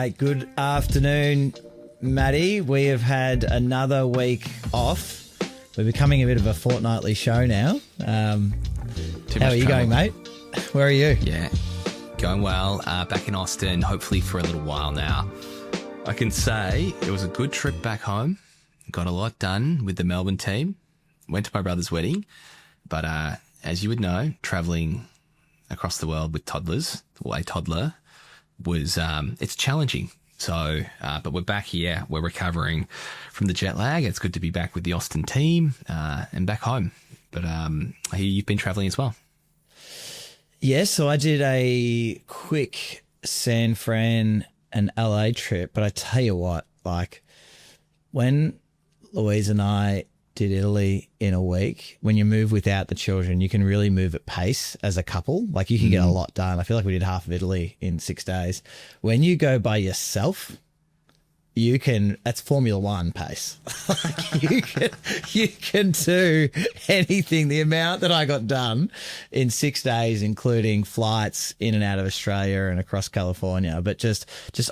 Hey, good afternoon, Matty. We have had another week off. We're becoming a bit of a fortnightly show now. How are you going, mate? Where are you? Yeah, going well. Back in Austin, hopefully for a little while now. I can say it was a good trip back home. Got a lot done with the Melbourne team. Went to my brother's wedding. But as you would know, travelling across the world with toddlers, or a toddler, was it's challenging. So, but we're back here. We're recovering from the jet lag. It's good to be back with the Austin team and back home. But I hear you've been travelling as well. Yes, so I did a quick San Fran and LA trip. But I tell you what, like when Louise and I did Italy in a week, when you move without the children, you can really move at pace as a couple. Like you can get a lot done. I feel like we did half of Italy in 6 days. When you go by yourself, you can, that's Formula One pace. Like you can do anything. The amount that I got done in 6 days, including flights in and out of Australia and across California, but just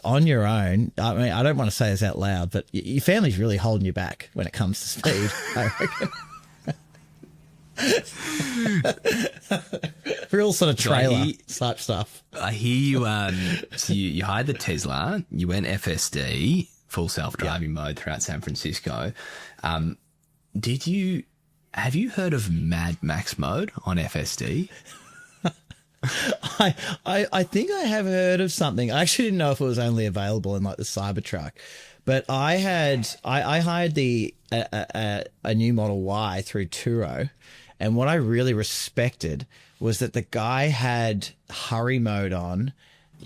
on your own. I mean, I don't want to say this out loud, but your family's really holding you back when it comes to speed, I reckon. Real sort of trailer type stuff. I hear you. So you hired the Tesla. You went FSD, full self-driving mode throughout San Francisco. Have you heard of Mad Max mode on FSD? I think I have heard of something. I actually didn't know if it was only available in like the Cybertruck, but I hired a new Model Y through Turo, and what I really respected was that the guy had hurry mode on,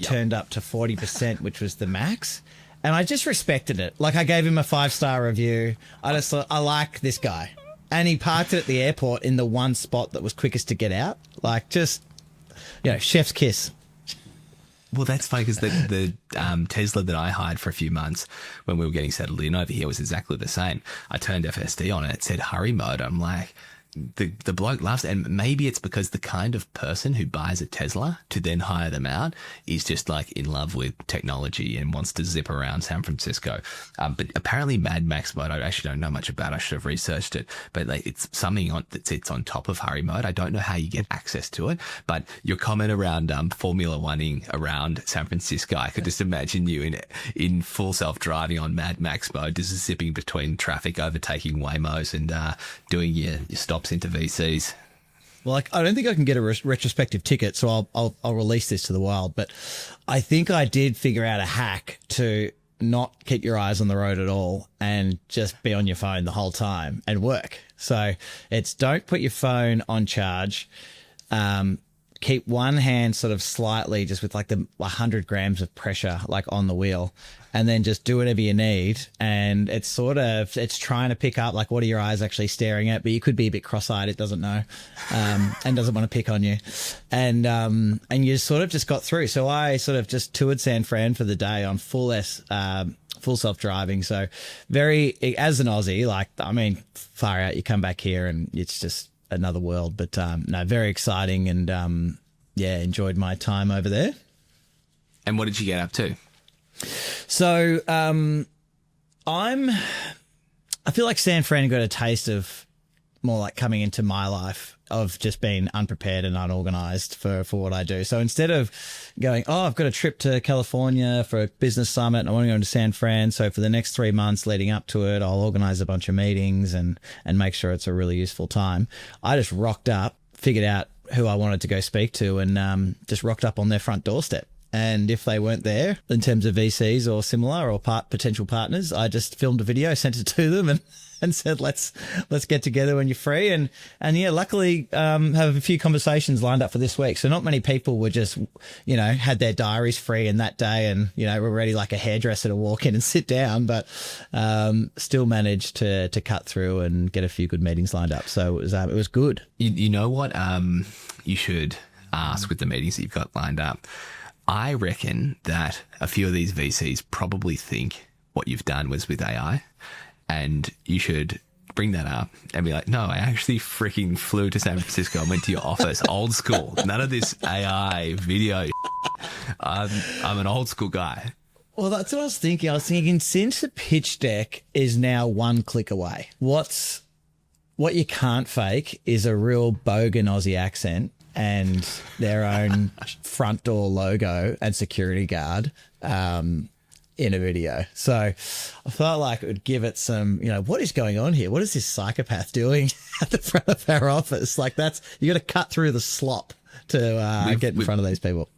turned up to 40%, which was the max. And I just respected it. Like I gave him a 5-star review. I just thought, I like this guy. And he parked it at the airport in the one spot that was quickest to get out. Like just, chef's kiss. Well, that's funny because the Tesla that I hired for a few months when we were getting settled in over here was exactly the same. I turned FSD on and it said hurry mode. I'm like, the bloke loves it. And maybe it's because the kind of person who buys a Tesla to then hire them out is just like in love with technology and wants to zip around San Francisco. But apparently Mad Max mode, I actually don't know much about. I should have researched it, but like it's something that sits on top of hurry mode. I don't know how you get access to it, but your comment around Formula One-ing around San Francisco, I could just imagine you in full self-driving on Mad Max mode, just zipping between traffic, overtaking Waymos and doing your stops into VCs. Well, I don't think I can get a retrospective ticket, so I'll release this to the wild. But I think I did figure out a hack to not keep your eyes on the road at all and just be on your phone the whole time and work. So it's don't put your phone on charge. Keep one hand sort of slightly just with like the 100 grams of pressure like on the wheel, and then just do whatever you need. And it's trying to pick up like what are your eyes actually staring at, but you could be a bit cross-eyed, it doesn't know, and doesn't want to pick on you. And you sort of just got through. So I sort of just toured San Fran for the day on full self-driving. So very, as an Aussie, like, I mean, far out, you come back here and it's just another world. But no, very exciting, and enjoyed my time over there. And what did you get up to? So I feel like San Fran got a taste of more like coming into my life of just being unprepared and unorganized for what I do. So instead of going, I've got a trip to California for a business summit and I want to go into San Fran, so for the next 3 months leading up to it, I'll organize a bunch of meetings and make sure it's a really useful time. I just rocked up, figured out who I wanted to go speak to, and just rocked up on their front doorstep. And if they weren't there in terms of VCs or similar or potential partners, I just filmed a video, sent it to them, and said, let's get together when you're free. And yeah, luckily have a few conversations lined up for this week. So not many people were just, had their diaries free in that day and, were ready like a hairdresser to walk in and sit down, but still managed to cut through and get a few good meetings lined up. So it was good. You know what you should ask with the meetings that you've got lined up? I reckon that a few of these VCs probably think what you've done was with AI, and you should bring that up and be like, no, I actually freaking flew to San Francisco and went to your office, old school. None of this AI video. I'm an old school guy. Well, that's what I was thinking. I was thinking since the pitch deck is now one click away, what you can't fake is a real Bogan Aussie accent and their own front door logo and security guard in a video. So I felt like it would give it some, what is going on here? What is this psychopath doing at the front of our office? Like you got to cut through the slop to get in front of these people.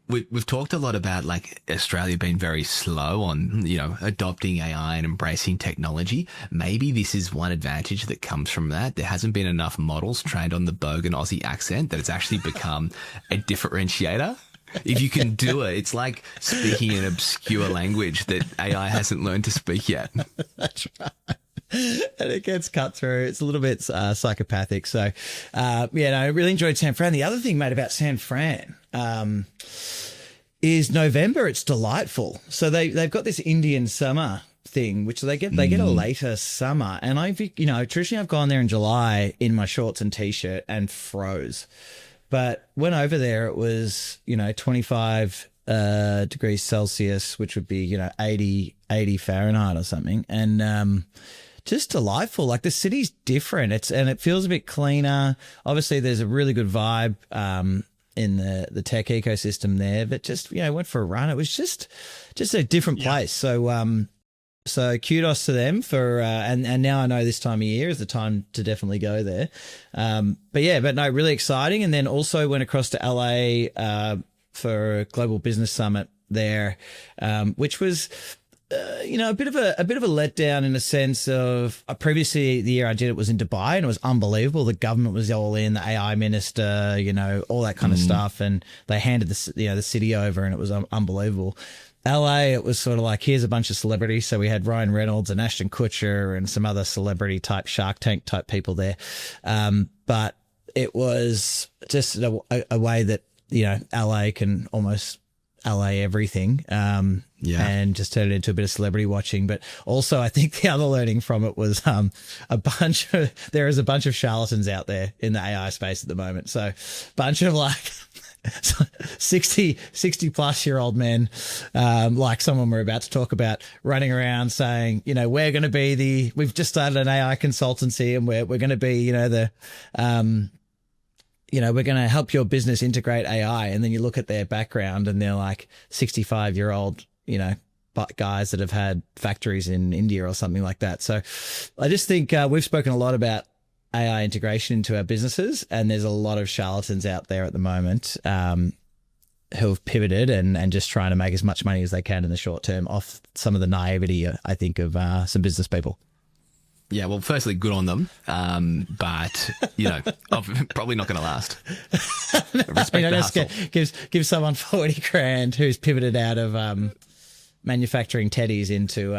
We've talked a lot about like Australia being very slow on, adopting AI and embracing technology. Maybe this is one advantage that comes from that. There hasn't been enough models trained on the Bogan Aussie accent that it's actually become a differentiator. If you can do it, it's like speaking an obscure language that AI hasn't learned to speak yet. That's right. And it gets cut through. It's a little bit psychopathic. So, I really enjoyed San Fran. The other thing, mate, about San Fran is November. It's delightful. So they've got this Indian summer thing, which they get a later summer. And traditionally I've gone there in July in my shorts and t-shirt and froze. But went over there, it was, 25 degrees Celsius, which would be, 80 Fahrenheit or something. And just delightful. Like the city's different. And it feels a bit cleaner. Obviously, there's a really good vibe in the tech ecosystem there. But just, went for a run. It was just a different place. So kudos to them for, and now I know this time of year is the time to definitely go there. But no, really exciting. And then also went across to LA for a global business summit there, which was, a bit of a letdown in a sense of previously the year I did it was in Dubai and it was unbelievable. The government was all in, the AI minister, all that kind of stuff. And they handed the city over and it was unbelievable. LA, it was sort of like, here's a bunch of celebrities. So we had Ryan Reynolds and Ashton Kutcher and some other celebrity type Shark Tank type people there. But it was just a way that, LA can almost LA everything. And just turned it into a bit of celebrity watching. But also I think the other learning from it was there is a bunch of charlatans out there in the AI space at the moment. So bunch of like 60 plus year old men, like someone we're about to talk about, running around saying, we're going to be we've just started an AI consultancy and we're going to be, we're going to help your business integrate AI. And then you look at their background and they're like 65-year-old, guys that have had factories in India or something like that. So I just think we've spoken a lot about AI integration into our businesses, and there's a lot of charlatans out there at the moment who have pivoted and just trying to make as much money as they can in the short term off some of the naivety, I think, of some business people. Yeah, well, firstly, good on them, but probably not going to last. Respect the hustle. Give someone 40 grand who's pivoted out of manufacturing teddies into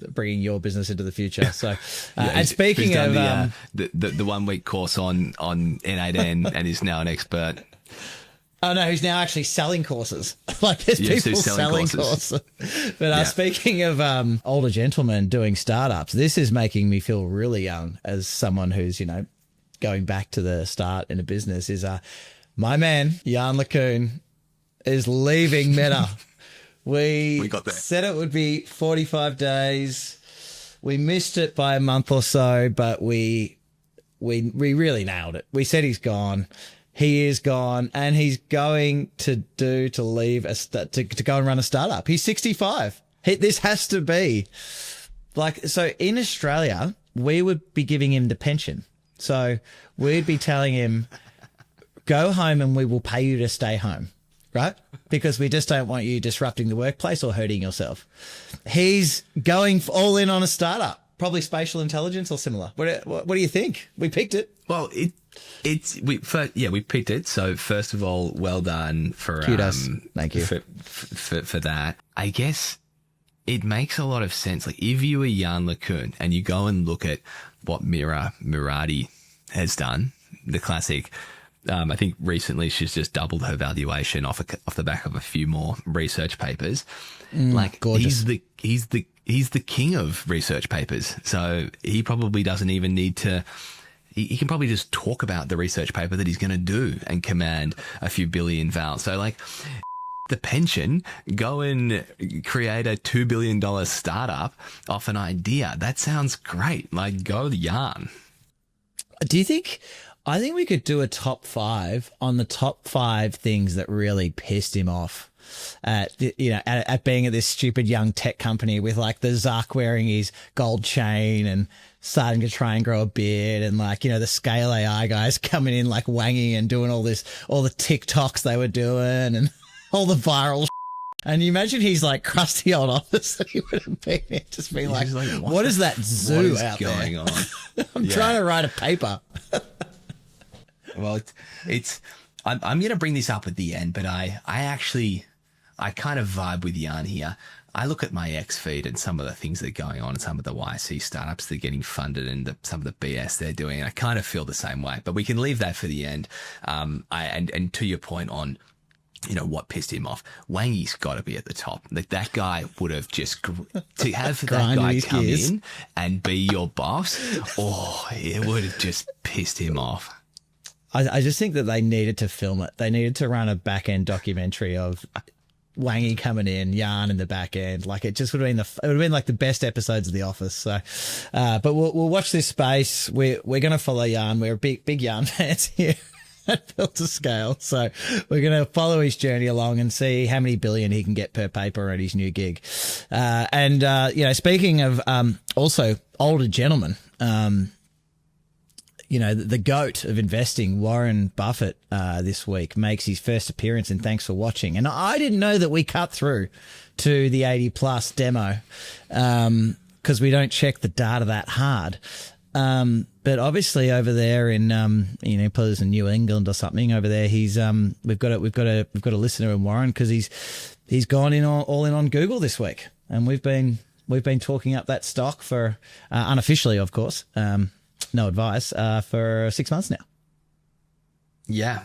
bringing your business into the future. So, and speaking of the 1 week course on N8N and is now an expert. Oh no, who's now actually selling courses? Like there's people selling courses. But speaking of older gentlemen doing startups, this is making me feel really young as someone who's going back to the start in a business. Is my man Yann LeCun is leaving Meta. We got there. Said it would be 45 days. We missed it by a month or so, but we really nailed it. We said he's gone. He is gone, and he's going to leave to go and run a startup. He's 65. This has to be so in Australia, we would be giving him the pension. So we'd be telling him, go home and we will pay you to stay home. Right? Because we just don't want you disrupting the workplace or hurting yourself. He's going all in on a startup, probably spatial intelligence or similar. What do you think? We picked it. Well, we picked it. So first of all, well done for kudos. Thank you for that. I guess it makes a lot of sense. Like if you were Yann LeCun and you go and look at what Mira Murati has done, the classic. I think recently she's just doubled her valuation off the back of a few more research papers. Gorgeous. He's the king of research papers. So he probably doesn't even need to. He can probably just talk about the research paper that he's going to do and command a few billion vowels. So the pension, go and create a $2 billion startup off an idea. That sounds great. Like, go Yann. Do you think? I think we could do a top 5 on the top 5 things that really pissed him off at being at this stupid young tech company with like the Zuck wearing his gold chain and starting to try and grow a beard, and like, you know, the Scale AI guys coming in like wanging and doing all the TikToks they were doing and all the viral. And you imagine he's like crusty old office that he would have been in, just being like, what is that zoo out going there? On? I'm trying to write a paper. Well, I'm going to bring this up at the end, but I kind of vibe with Yann here. I look at my X feed and some of the things that are going on and some of the YC startups that are getting funded and some of the BS they're doing. And I kind of feel the same way, but we can leave that for the end. And to your point on, you know, what pissed him off, Wangy's got to be at the top. Like, that guy would have just, to have that guy come in and be your boss, it would have just pissed him off. I just think that they needed to film it. They needed to run a back end documentary of Wangy coming in, Yann in the back end. Like, it just would have been like the best episodes of The Office. So, but we'll watch this space. We're going to follow Yann. We're big Yann fans here at Built to Scale. So we're going to follow his journey along and see how many billion he can get per paper at his new gig. Speaking of also older gentlemen, you know, the GOAT of investing, Warren Buffett, this week makes his first appearance in Thanks for Watching. And I didn't know that we cut through to the 80 plus demo, because we don't check the data that hard. But obviously over there in, probably in New England or something over there, we've got a listener in Warren, because he's gone in all in on Google this week. And we've been talking up that stock for, unofficially, of course, no advice, for 6 months now. Yeah.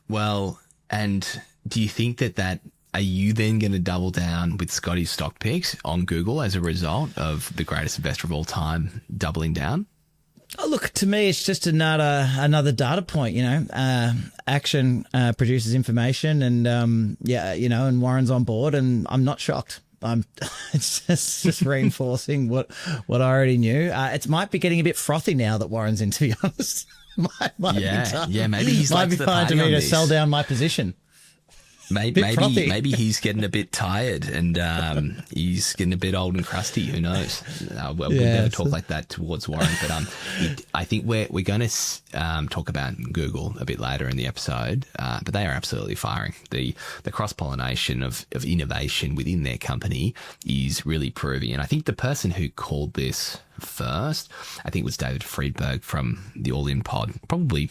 Well, and do you think that are you then going to double down with Scotty's stock picks on Google as a result of the greatest investor of all time doubling down? Oh, look, to me, it's just another data point, you know. Action produces information, and and Warren's on board, and I'm not shocked. It's just reinforcing what I already knew. It might be getting a bit frothy now that Warren's in, to be honest. might be time. Maybe he's might like be the time party to me on to this. sell down my position. Maybe he's getting a bit tired and he's getting a bit old and crusty. Who knows? We'll never talk like that towards Warren. But I think we're going to talk about Google a bit later in the episode. But they are absolutely firing. The cross-pollination of innovation within their company is really proving. And I think the person who called this first, I think, was David Friedberg from the All In Pod, probably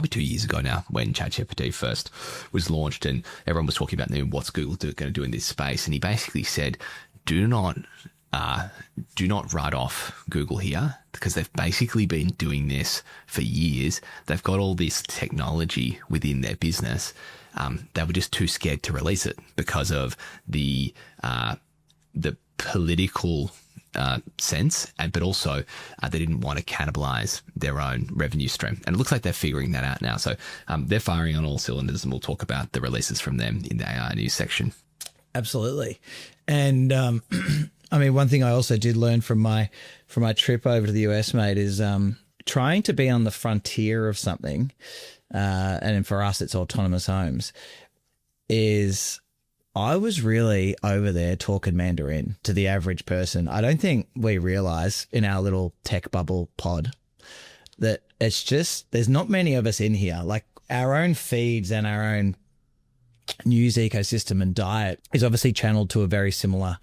2 years ago now, when ChatGPT first was launched and everyone was talking about what's Google going to do in this space. And he basically said, do not write off Google here, because they've basically been doing this for years. They've got all this technology within their business. They were just too scared to release it because of the political sense, but also they didn't want to cannibalize their own revenue stream. And it looks like they're figuring that out now. So they're firing on all cylinders, and we'll talk about the releases from them in the AI news section. Absolutely. And one thing I also did learn from my trip over to the US, mate, is trying to be on the frontier of something, and for us it's autonomous homes, is I was really over there talking Mandarin to the average person. I don't think we realize in our little tech bubble pod that it's just, there's not many of us in here. Like, our own feeds and our own news ecosystem and diet is obviously channeled to a very similar,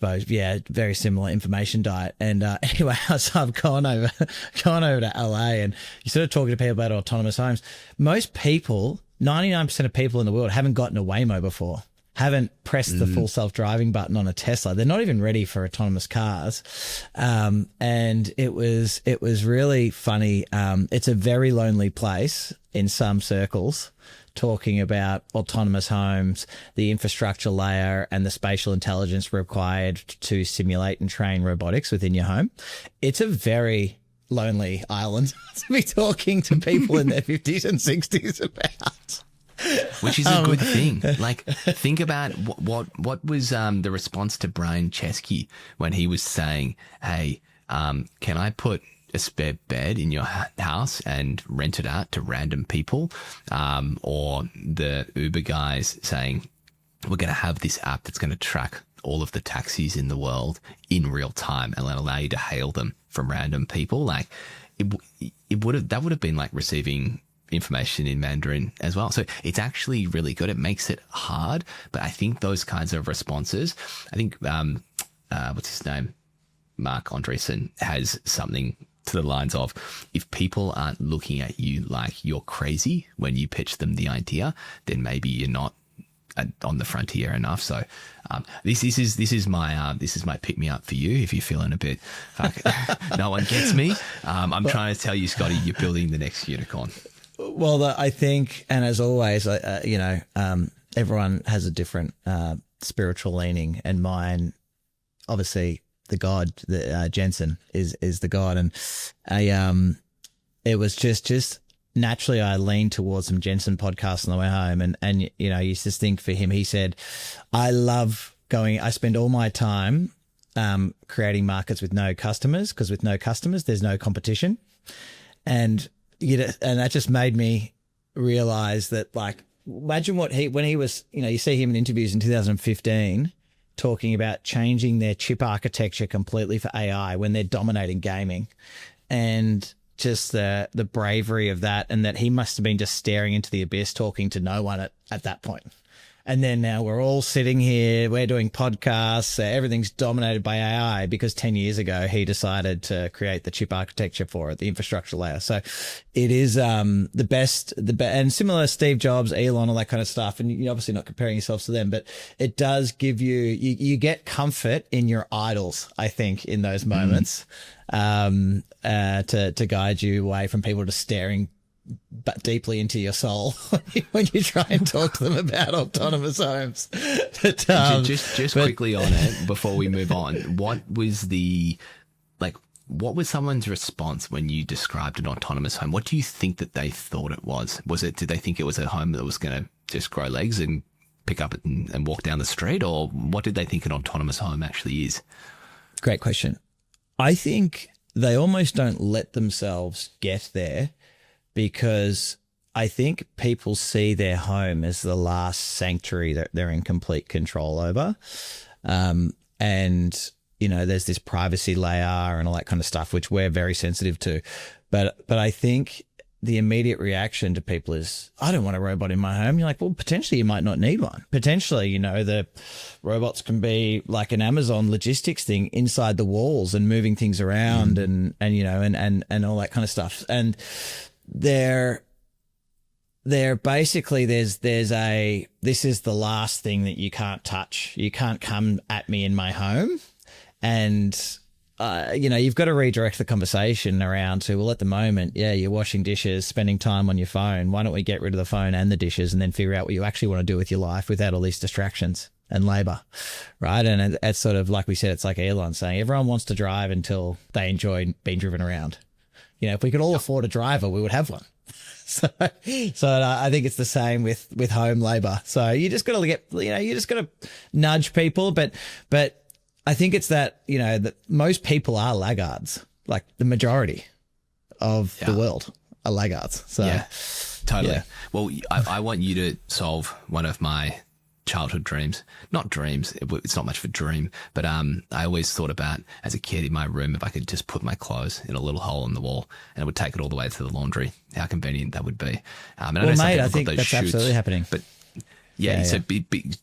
very similar information diet. And anyway, so I've gone over to LA, and you sort of talking to people about autonomous homes. Most people, 99% of people in the world, haven't gotten a Waymo before. Haven't pressed the full self-driving button on a Tesla. They're not even ready for autonomous cars. And it was really funny. It's a very lonely place in some circles, talking about autonomous homes, the infrastructure layer, and the spatial intelligence required to simulate and train robotics within your home. It's a very lonely island to be talking to people in their 50s and 60s about. which is a good thing. Like, think about what was the response to Brian Chesky when he was saying, "Hey, can I put a spare bed in your house and rent it out to random people?" Or the Uber guys saying, "We're going to have this app that's going to track all of the taxis in the world in real time and allow you to hail them from random people." Like, that would have been like receiving information in Mandarin as well. So it's actually really good. It makes it hard, but I think those kinds of responses, I think, what's his name? Mark Andreessen has something to the lines of, if people aren't looking at you like you're crazy when you pitch them the idea, then maybe you're not on the frontier enough. So this is my pick me up for you if you're feeling a bit fuck, no one gets me. I'm trying to tell you, Scotty, you're building the next unicorn. Well, I think, and as always, everyone has a different spiritual leaning, and mine, obviously, the God, Jensen is the God, and it was just naturally I leaned towards some Jensen podcasts on the way home, and I used to think for him, he said, I spend all my time creating markets with no customers, because with no customers there's no competition, and that just made me realize that, like, imagine when he was, you see him in interviews in 2015 talking about changing their chip architecture completely for AI when they're dominating gaming, and just the bravery of that, and that he must have been just staring into the abyss, talking to no one at that point. And then now we're all sitting here, we're doing podcasts, everything's dominated by AI, because 10 years ago he decided to create the chip architecture for it, the infrastructure layer. So it is the best, and similar Steve Jobs, Elon, all that kind of stuff. And you're obviously not comparing yourselves to them, but it does give you get comfort in your idols, I think, in those moments, to guide you away from people just staring but deeply into your soul when you try and talk to them about autonomous homes. But, just quickly on it before we move on, what was someone's response when you described an autonomous home? What do you think that they thought it was? Did they think it was a home that was going to just grow legs and pick up and walk down the street, or what did they think an autonomous home actually is? Great question. I think they almost don't let themselves get there, because I think people see their home as the last sanctuary that they're in complete control over. And, there's this privacy layer and all that kind of stuff, which we're very sensitive to. But I think the immediate reaction to people is, I don't want a robot in my home. You're like, well, potentially you might not need one. Potentially, the robots can be like an Amazon logistics thing inside the walls and moving things around and all that kind of stuff. And they're basically, this is the last thing that you can't touch. You can't come at me in my home. And, you've got to redirect the conversation around to, well, at the moment, you're washing dishes, spending time on your phone. Why don't we get rid of the phone and the dishes and then figure out what you actually want to do with your life without all these distractions and labor, right? And it's sort of like we said, it's like Elon saying, everyone wants to drive until they enjoy being driven around. If we could all afford a driver, we would have one. So I think it's the same with home labor. So you just got to you just got to nudge people. But I think it's that, that most people are laggards, like the majority of the world are laggards. So yeah, totally. Yeah. Well, I want you to solve one of my childhood dreams. Not dreams, it's not much of a dream, but I always thought about, as a kid in my room, if I could just put my clothes in a little hole in the wall and it would take it all the way to the laundry, how convenient that would be. And well, mate, I think that's absolutely happening. But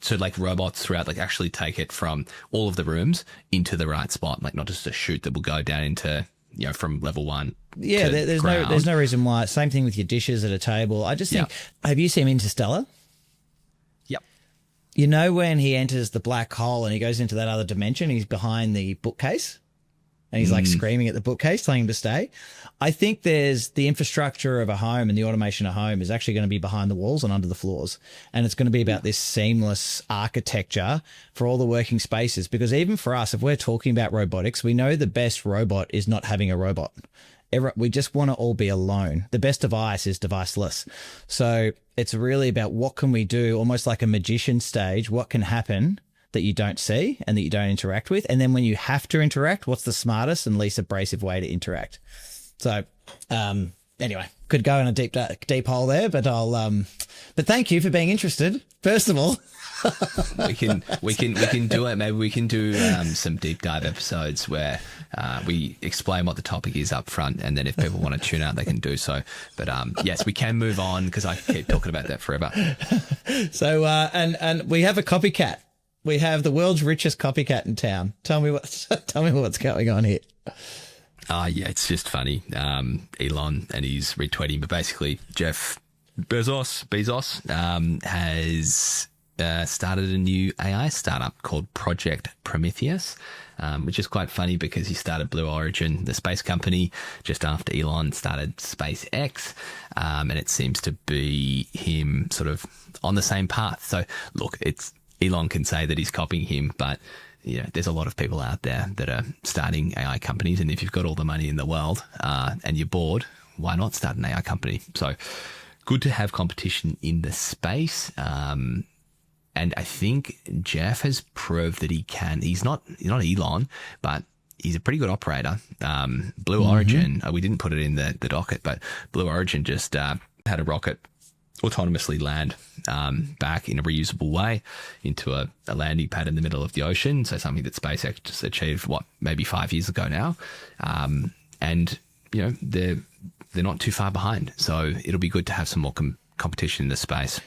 so like robots throughout, like actually take it from all of the rooms into the right spot, like not just a chute that will go down into, from level 1. Yeah, there's no reason why. Same thing with your dishes at a table. I just think, have you seen Interstellar? When he enters the black hole and he goes into that other dimension, he's behind the bookcase. and he's like screaming at the bookcase, telling him to stay. I think there's the infrastructure of a home and the automation of home is actually going to be behind the walls and under the floors. And it's going to be about this seamless architecture for all the working spaces. Because even for us, if we're talking about robotics, we know the best robot is not having a robot. We just want to all be alone. The best device is deviceless. So it's really about what can we do, almost like a magician stage, what can happen that you don't see and that you don't interact with. And then when you have to interact, what's the smartest and least abrasive way to interact? So, anyway, could go in a deep hole there, but but thank you for being interested. First of all, we can do it. Maybe we can do some deep dive episodes where we explain what the topic is up front, and then if people want to tune out, they can do so. But yes, we can move on because I keep talking about that forever. So, and we have a copycat. We have the world's richest copycat in town. Tell me what's going on here. Yeah, it's just funny. Elon, and he's retweeting, but basically Jeff Bezos has started a new AI startup called Project Prometheus, which is quite funny because he started Blue Origin, the space company, just after Elon started SpaceX, and it seems to be him sort of on the same path. So look, Elon can say that he's copying him, but there's a lot of people out there that are starting AI companies, and if you've got all the money in the world and you're bored, why not start an AI company? So good to have competition in the space. And I think Jeff has proved that he can. He's not Elon, but he's a pretty good operator. Blue Origin, we didn't put it in the docket, but Blue Origin just had a rocket autonomously land back in a reusable way into a landing pad in the middle of the ocean. So something that SpaceX just achieved, maybe 5 years ago now. And, they're not too far behind. So it'll be good to have some more competition in the space.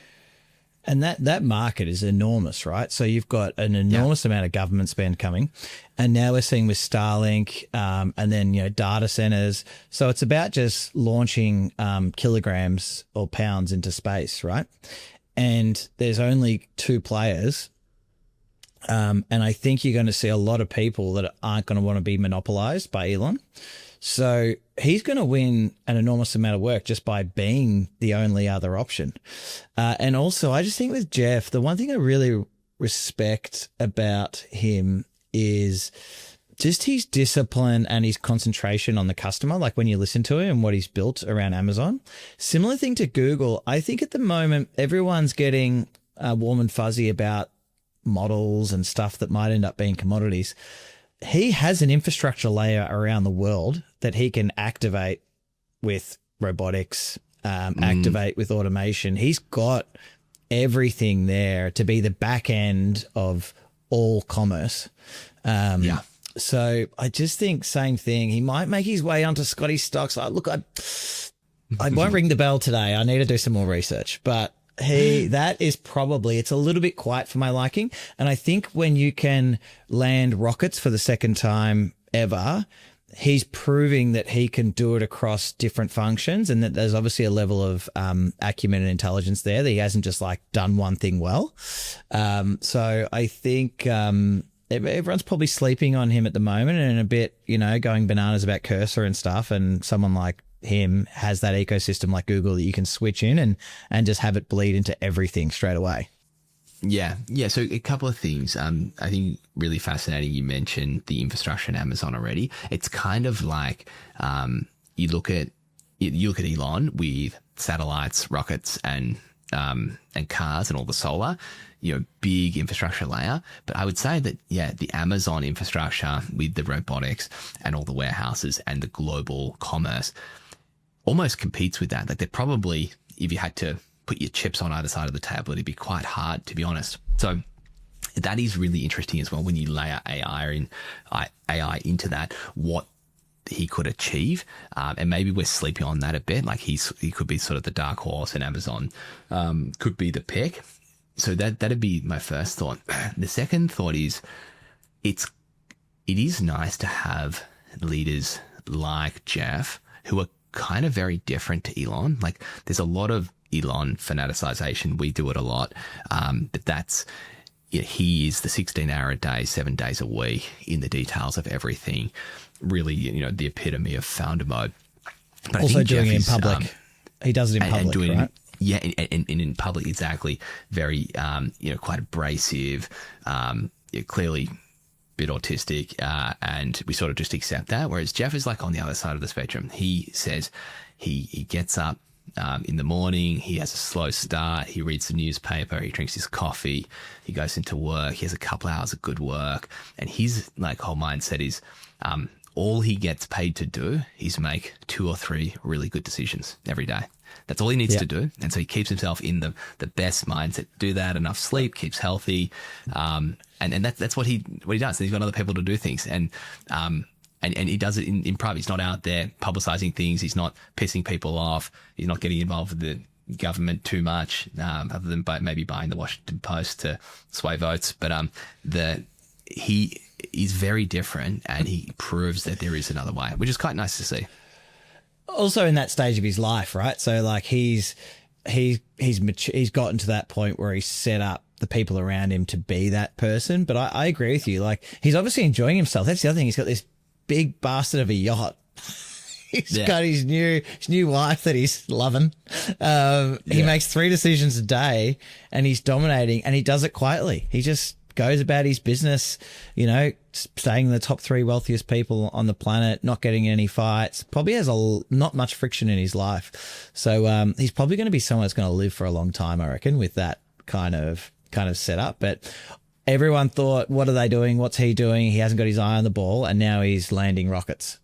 And that market is enormous, right? So you've got an enormous amount of government spend coming. And now we're seeing with Starlink and then, data centers. So it's about just launching kilograms or pounds into space, right? And there's only 2 players. And I think you're going to see a lot of people that aren't going to want to be monopolized by Elon. So he's going to win an enormous amount of work just by being the only other option. And also, I just think with Jeff, the one thing I really respect about him is just his discipline and his concentration on the customer. Like when you listen to him and what he's built around Amazon. Similar thing to Google. I think at the moment, everyone's getting warm and fuzzy about models and stuff that might end up being commodities. He has an infrastructure layer around the world that he can activate with robotics, activate with automation. He's got everything there to be the back end of all commerce. So I just think same thing. He might make his way onto Scotty stocks. Look, I won't ring the bell today. I need to do some more research, but that is probably, it's a little bit quiet for my liking. And I think when you can land rockets for the second time ever, he's proving that he can do it across different functions, and that there's obviously a level of acumen and intelligence there, that he hasn't just like done one thing well. So I think everyone's probably sleeping on him at the moment and a bit, going bananas about Cursor and stuff. And someone like him has that ecosystem like Google that you can switch in and just have it bleed into everything straight away. Yeah. So a couple of things. I think really fascinating. You mentioned the infrastructure in Amazon already. It's kind of like you look at Elon with satellites, rockets, and cars and all the solar. Big infrastructure layer. But I would say that the Amazon infrastructure with the robotics and all the warehouses and the global commerce almost competes with that. Like they're probably, if you had to put your chips on either side of the table, it'd be quite hard, to be honest. So that is really interesting as well when you layer AI into that, what he could achieve. And maybe we're sleeping on that a bit. Like he could be sort of the dark horse, and Amazon could be the pick. So that'd be my first thought. The second thought is it is nice to have leaders like Jeff who are kind of very different to Elon. Like there's a lot of Elon fanaticization. We do it a lot. But that's, he is the 16-hour a day, 7 days a week in the details of everything. Really, the epitome of founder mode. But also I think doing Jeff it in is, public. He does it in public, right? Yeah, and in public, exactly. Very, quite abrasive, clearly a bit autistic, and we sort of just accept that. Whereas Jeff is like on the other side of the spectrum. He says he gets up in the morning, he has a slow start, he reads the newspaper, he drinks his coffee, he goes into work, he has a couple hours of good work, and his like whole mindset is all he gets paid to do is make 2 or 3 really good decisions every day. That's all he needs to do. And so he keeps himself in the best mindset to do that, enough sleep, keeps healthy. And that's what he does. And he's got other people to do things. And he does it in private. He's not out there publicizing things. He's not pissing people off. He's not getting involved with the government too much, other than maybe buying the Washington Post to sway votes. But he is very different, and he proves that there is another way, which is quite nice to see. Also in that stage of his life, right? So like he's gotten to that point where he's set up the people around him to be that person. But I agree with you. Like he's obviously enjoying himself. That's the other thing. He's got this big bastard of a yacht. He's got his new wife that he's loving. He makes 3 decisions a day, and he's dominating, and he does it quietly. He just goes about his business, staying in the top 3 wealthiest people on the planet, not getting any fights, probably has not much friction in his life. So he's probably going to be someone that's going to live for a long time, I reckon, with that kind of setup. But everyone thought, what are they doing? What's he doing? He hasn't got his eye on the ball, and now he's landing rockets.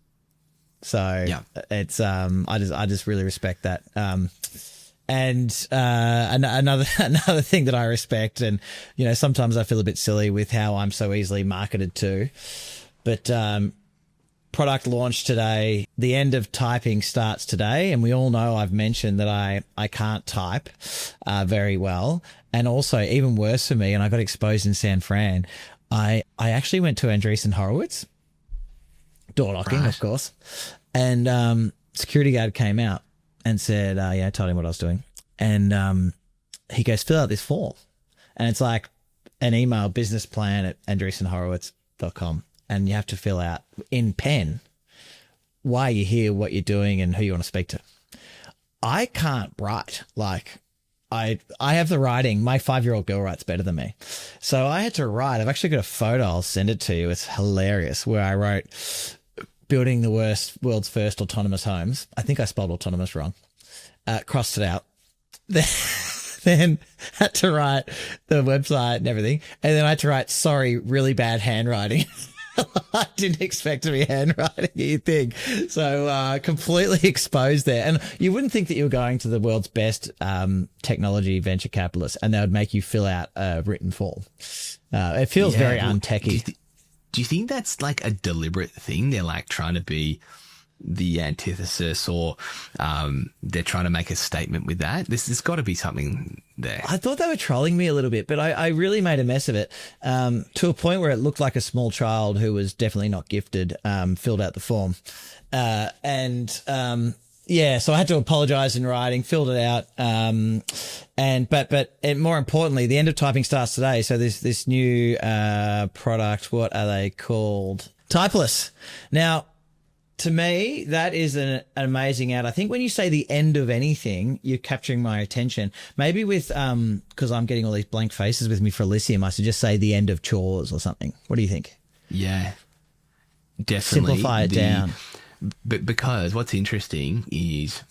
So it's I just really respect that. And another thing that I respect, and sometimes I feel a bit silly with how I'm so easily marketed to, but product launch today. The end of typing starts today, and we all know I've mentioned that I can't type very well, and also even worse for me. And I got exposed in San Fran. I actually went to Andreessen Horowitz, door knocking, of course, and security guard came out and said, I told him what I was doing. And he goes, fill out this form. And it's like an email business plan at andreessenhorowitz.com. And you have to fill out in pen why you're here, what you're doing, and who you want to speak to. I can't write. Like I have the writing. My 5-year-old girl writes better than me. So I had to write. I've actually got a photo. I'll send it to you. It's hilarious, where I wrote building the world's first autonomous homes. I think I spelled autonomous wrong. Crossed it out. Then had to write the website and everything. And then I had to write, sorry, really bad handwriting. I didn't expect to be handwriting anything. So completely exposed there. And you wouldn't think that you were going to the world's best technology venture capitalist and they would make you fill out a written form. It feels very untechy. Do you think that's like a deliberate thing? They're like trying to be the antithesis, or they're trying to make a statement with that? There's got to be something there. I thought they were trolling me a little bit, but I really made a mess of it to a point where it looked like a small child who was definitely not gifted filled out the form. So I had to apologize in writing, filled it out. But more importantly, the end of typing starts today. So there's this new product. What are they called? Typeless. Now, to me, that is an amazing ad. I think when you say the end of anything, you're capturing my attention. Maybe with, because I'm getting all these blank faces with me for Elysium, I should just say the end of chores or something. What do you think? Yeah, definitely. Simplify it down. But because what's interesting is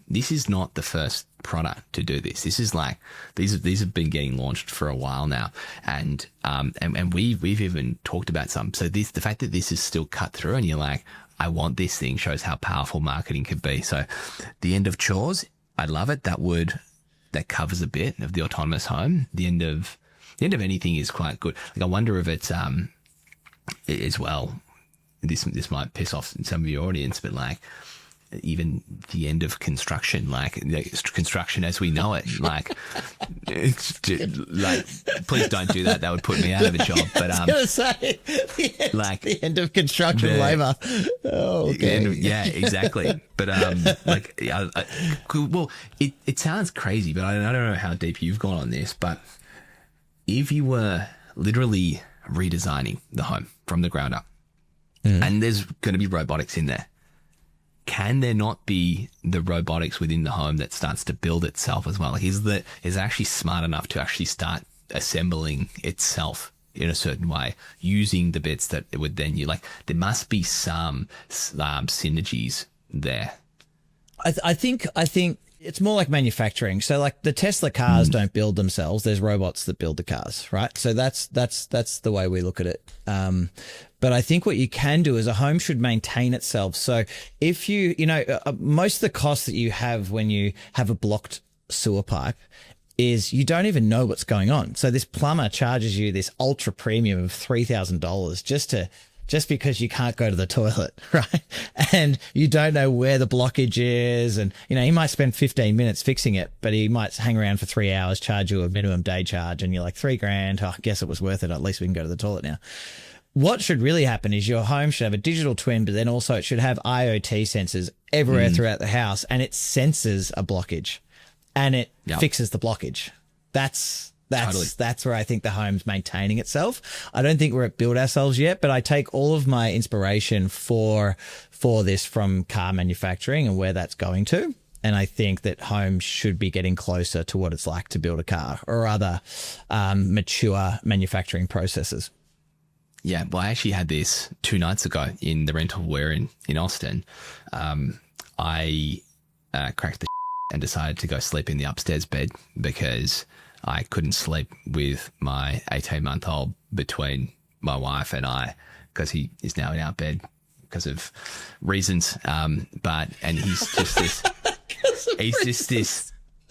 this is not the first product to do this. This is like these have been getting launched for a while now, and we've even talked about some. So the fact that this is still cut through, and you're like, I want this thing, shows how powerful marketing could be. So the end of chores, I love it. That covers a bit of the autonomous home. The end of anything is quite good. Like I wonder if it's as well. This might piss off some of your audience, but like even the end of construction, like construction as we know it, like it's just, like please don't do that. That would put me out of a job. But I was gonna say the end of construction labor. Oh, okay. Yeah, exactly. But it sounds crazy, but I don't know how deep you've gone on this, but if you were literally redesigning the home from the ground up, and there's going to be robotics in there, can there not be the robotics within the home that starts to build itself as well? Like, is it actually smart enough to actually start assembling itself in a certain way using the bits that it would then there must be some synergies there. I think it's more like manufacturing. So like the Tesla cars don't build themselves. There's robots that build the cars, right? So that's the way we look at it. But I think what you can do is a home should maintain itself. So if most of the costs that you have when you have a blocked sewer pipe is you don't even know what's going on. So this plumber charges you this ultra premium of $3,000 just because you can't go to the toilet, right? And you don't know where the blockage is. And, he might spend 15 minutes fixing it, but he might hang around for 3 hours, charge you a minimum day charge. And you're like, $3,000. Oh, I guess it was worth it. At least we can go to the toilet now. What should really happen is your home should have a digital twin, but then also it should have IoT sensors everywhere throughout the house, and it senses a blockage and it fixes the blockage. That's where I think the home's maintaining itself. I don't think we're at build ourselves yet, but I take all of my inspiration for this from car manufacturing and where that's going to. And I think that homes should be getting closer to what it's like to build a car or other mature manufacturing processes. Yeah, well, I actually had this 2 nights ago in the rental we're in Austin. I cracked the and decided to go sleep in the upstairs bed because I couldn't sleep with my 18-month-old between my wife and I because he is now in our bed because of reasons. And he's just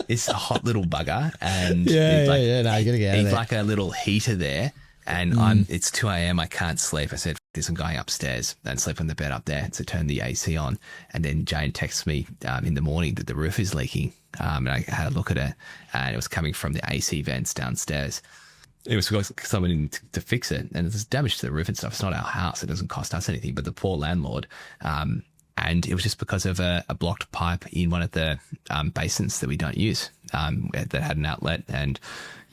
this hot little bugger. And no, you gotta get out of he's there. like a little heater there. And it's 2 a.m. I can't sleep. I said, this, I'm going upstairs and sleep on the bed up there. So turn the AC on. And then Jane texts me in the morning that the roof is leaking. And I had a look at it and it was coming from the AC vents downstairs. It was someone in to fix it. And there's damage to the roof and stuff. It's not our house. It doesn't cost us anything. But the poor landlord, and it was just because of a blocked pipe in one of the basins that we don't use that had an outlet. And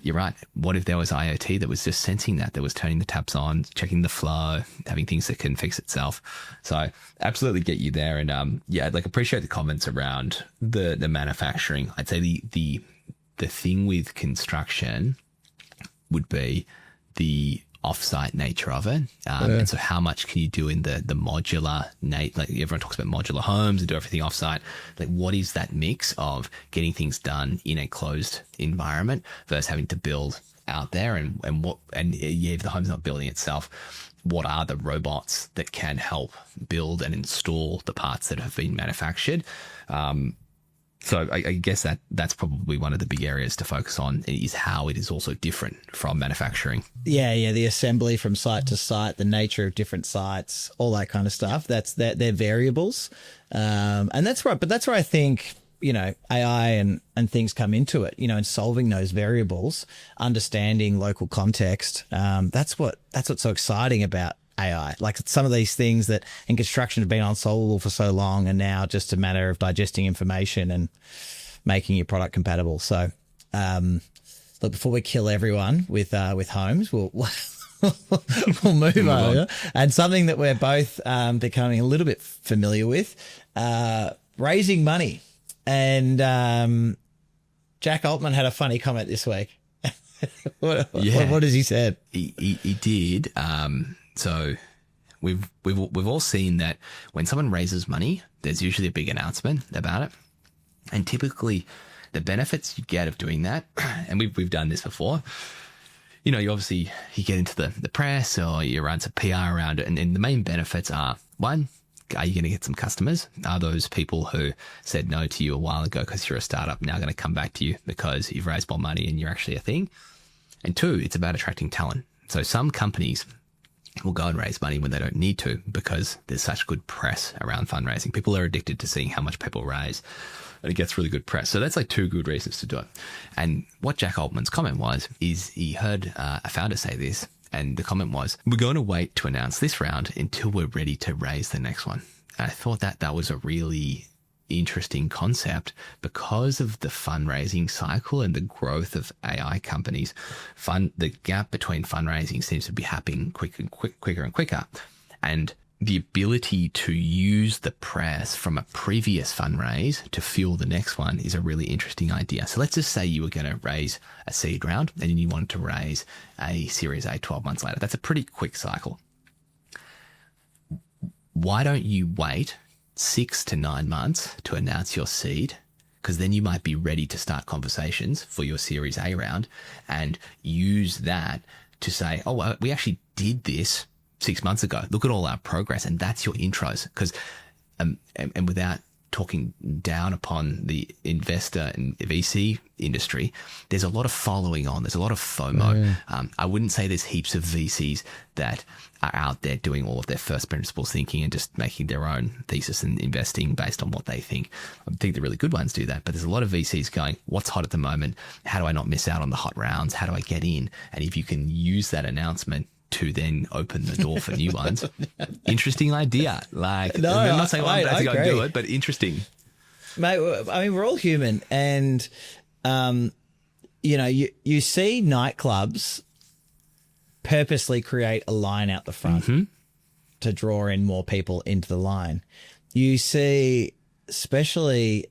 you're right. What if there was IoT that was just sensing that was turning the taps on, checking the flow, having things that can fix itself? So absolutely get you there. And appreciate the comments around the manufacturing. I'd say the thing with construction would be the offsite nature of it. And so how much can you do in the modular, like everyone talks about modular homes and do everything offsite. Like what is that mix of getting things done in a closed environment versus having to build out there and if the home's not building itself, what are the robots that can help build and install the parts that have been manufactured? So I guess that's probably one of the big areas to focus on is how it is also different from manufacturing. Yeah, the assembly from site to site, the nature of different sites, all that kind of stuff. They're variables, and that's right. But that's where I think AI and things come into it. And solving those variables, understanding local context. That's what's so exciting about AI. Like some of these things that in construction have been unsolvable for so long and now just a matter of digesting information and making your product compatible. So, look, before we kill everyone with homes, we'll move over. And something that we're both becoming a little bit familiar with, raising money. And Jack Altman had a funny comment this week. What has he said? He did. So we've all seen that when someone raises money, there's usually a big announcement about it. And typically the benefits you get of doing that, and we've done this before, you get into the press or you run some PR around it. And the main benefits are, one, are you going to get some customers? Are those people who said no to you a while ago because you're a startup now going to come back to you because you've raised more money and you're actually a thing? And two, it's about attracting talent. So some companies will go and raise money when they don't need to because there's such good press around fundraising. People are addicted to seeing how much people raise and it gets really good press. So that's like two good reasons to do it. And what Jack Altman's comment was, is he heard a founder say this and the comment was, we're going to wait to announce this round until we're ready to raise the next one. And I thought that was a really interesting concept because of the fundraising cycle and the growth of AI companies. The gap between fundraising seems to be happening quicker and quicker. And the ability to use the press from a previous fundraise to fuel the next one is a really interesting idea. So let's just say you were going to raise a seed round and then you wanted to raise a Series A 12 months later. That's a pretty quick cycle. Why don't you wait 6 to 9 months to announce your seed? Because then you might be ready to start conversations for your Series A round and use that to say, oh, well, we actually did this 6 months ago. Look at all our progress. And that's your intros. Because, and without talking down upon the investor and VC industry, there's a lot of following on. There's a lot of FOMO. I wouldn't say there's heaps of VCs that are out there doing all of their first principles thinking and just making their own thesis and investing based on what they think. I think the really good ones do that, but there's a lot of VCs going, what's hot at the moment? How do I not miss out on the hot rounds? How do I get in? And if you can use that announcement to then open the door for new ones. Interesting idea. Like, no, I'm not saying I'm about to go and do it, but interesting. Mate, I mean, we're all human. And, you know, you see nightclubs purposely create a line out the front to draw in more people into the line. You see, especially,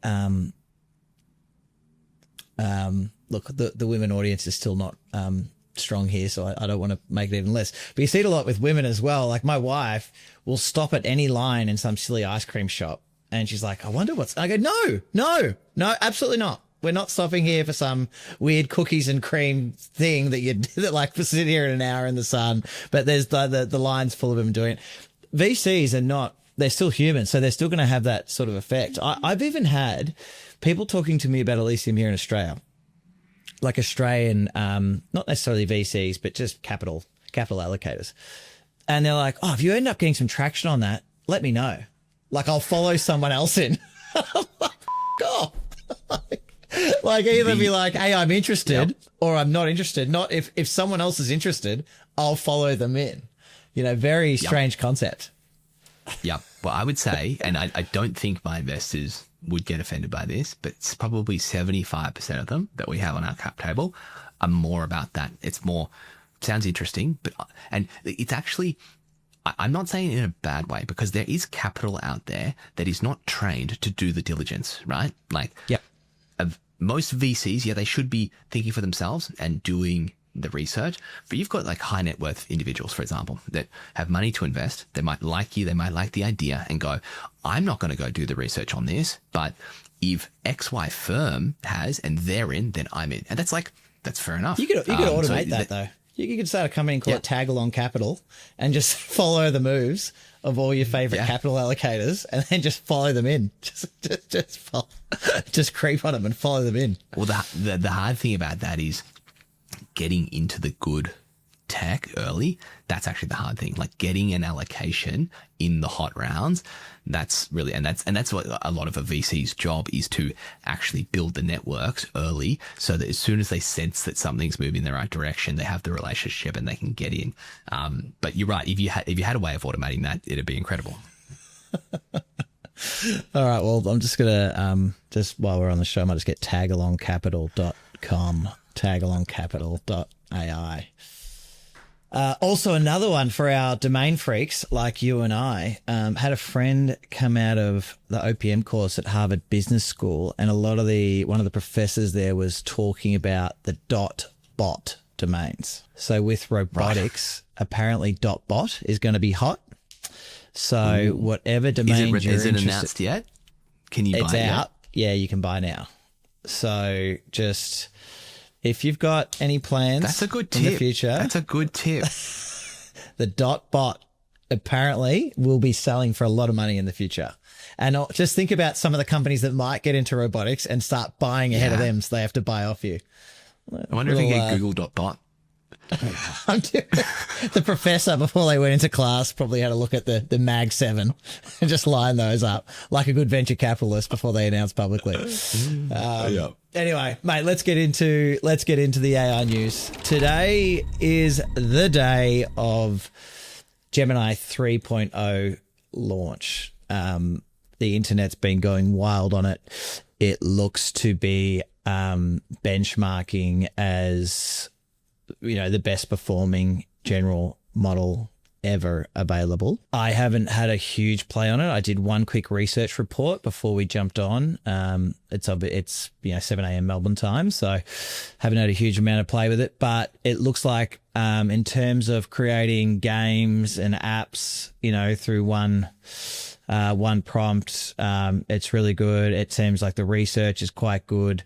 look, the women audience is still not strong here, so I don't want to make it even less. But you see it a lot with women as well. Like my wife will stop at any line in some silly ice cream shop and she's like, I wonder what's... I go, no, absolutely not. We're not stopping here for some weird cookies and cream thing that like for sit here in an hour in the sun. But there's the lines full of them doing it. VCs are not... They're still human, so they're still going to have that sort of effect. I've even had people talking to me about Elysium here in Australia. Like Australian, not necessarily VCs, but just capital allocators. And they're like, oh, if you end up getting some traction on that, let me know. Like, I'll follow someone else in. I'm like, oh. Like, either be like, hey, I'm interested, or I'm not interested. Not if someone else is interested, I'll follow them in. You know, very strange concept. Yeah. Well, I would say, and I don't think my investors would get offended by this, but it's probably 75% of them that we have on our cap table are more about that. It's more, sounds interesting, and it's actually, I'm not saying it in a bad way, because there is capital out there that is not trained to do the diligence, right? Like, most VCs, they should be thinking for themselves and doing the research, but you've got like high net worth individuals, for example, that have money to invest. They might like you, they might like the idea and go, I'm not going to go do the research on this, but if XY firm has and they're in, then I'm in. And that's fair enough. You could automate that though. You could start a company and call it Tag Along Capital and just follow the moves of all your favorite capital allocators and then just follow them in. Just creep on them and follow them in. Well, the hard thing about that is getting into the good tech early. That's actually the hard thing. Like getting an allocation in the hot rounds. That's really, and that's what a lot of a VC's job is, to actually build the networks early, so that as soon as they sense that something's moving in the right direction, they have the relationship and they can get in. But you're right. If you had a way of automating that, it'd be incredible. All right. Well, I'm just gonna just while we're on the show, I might just get tagalongcapital.com. tagalongcapital.ai. Also another one for our domain freaks like you and I, had a friend come out of the OPM course at Harvard Business School, and one of the professors there was talking about the .bot domains. So with robotics, apparently .bot is going to be hot. So whatever domain is it announced yet? Can you buy it? It's out. Yeah, you can buy now. So just... if you've got any plans, that's a good tip. In the future, that's a good tip. The .bot apparently will be selling for a lot of money in the future. And just think about some of the companies that might get into robotics and start buying ahead of them, so they have to buy off you. I wonder if you get Google.bot. The professor, before they went into class, probably had a look at the Mag 7 and just line those up like a good venture capitalist before they announce publicly. Anyway, mate, let's get into the AI news. Today is the day of Gemini 3.0 launch. the internet's been going wild on it. It looks to be benchmarking as, the best performing general model ever available. I haven't had a huge play on it. I did one quick research report before we jumped on. It's 7 a.m. Melbourne time, so haven't had a huge amount of play with it. But it looks like in terms of creating games and apps, through one prompt, it's really good. It seems like the research is quite good,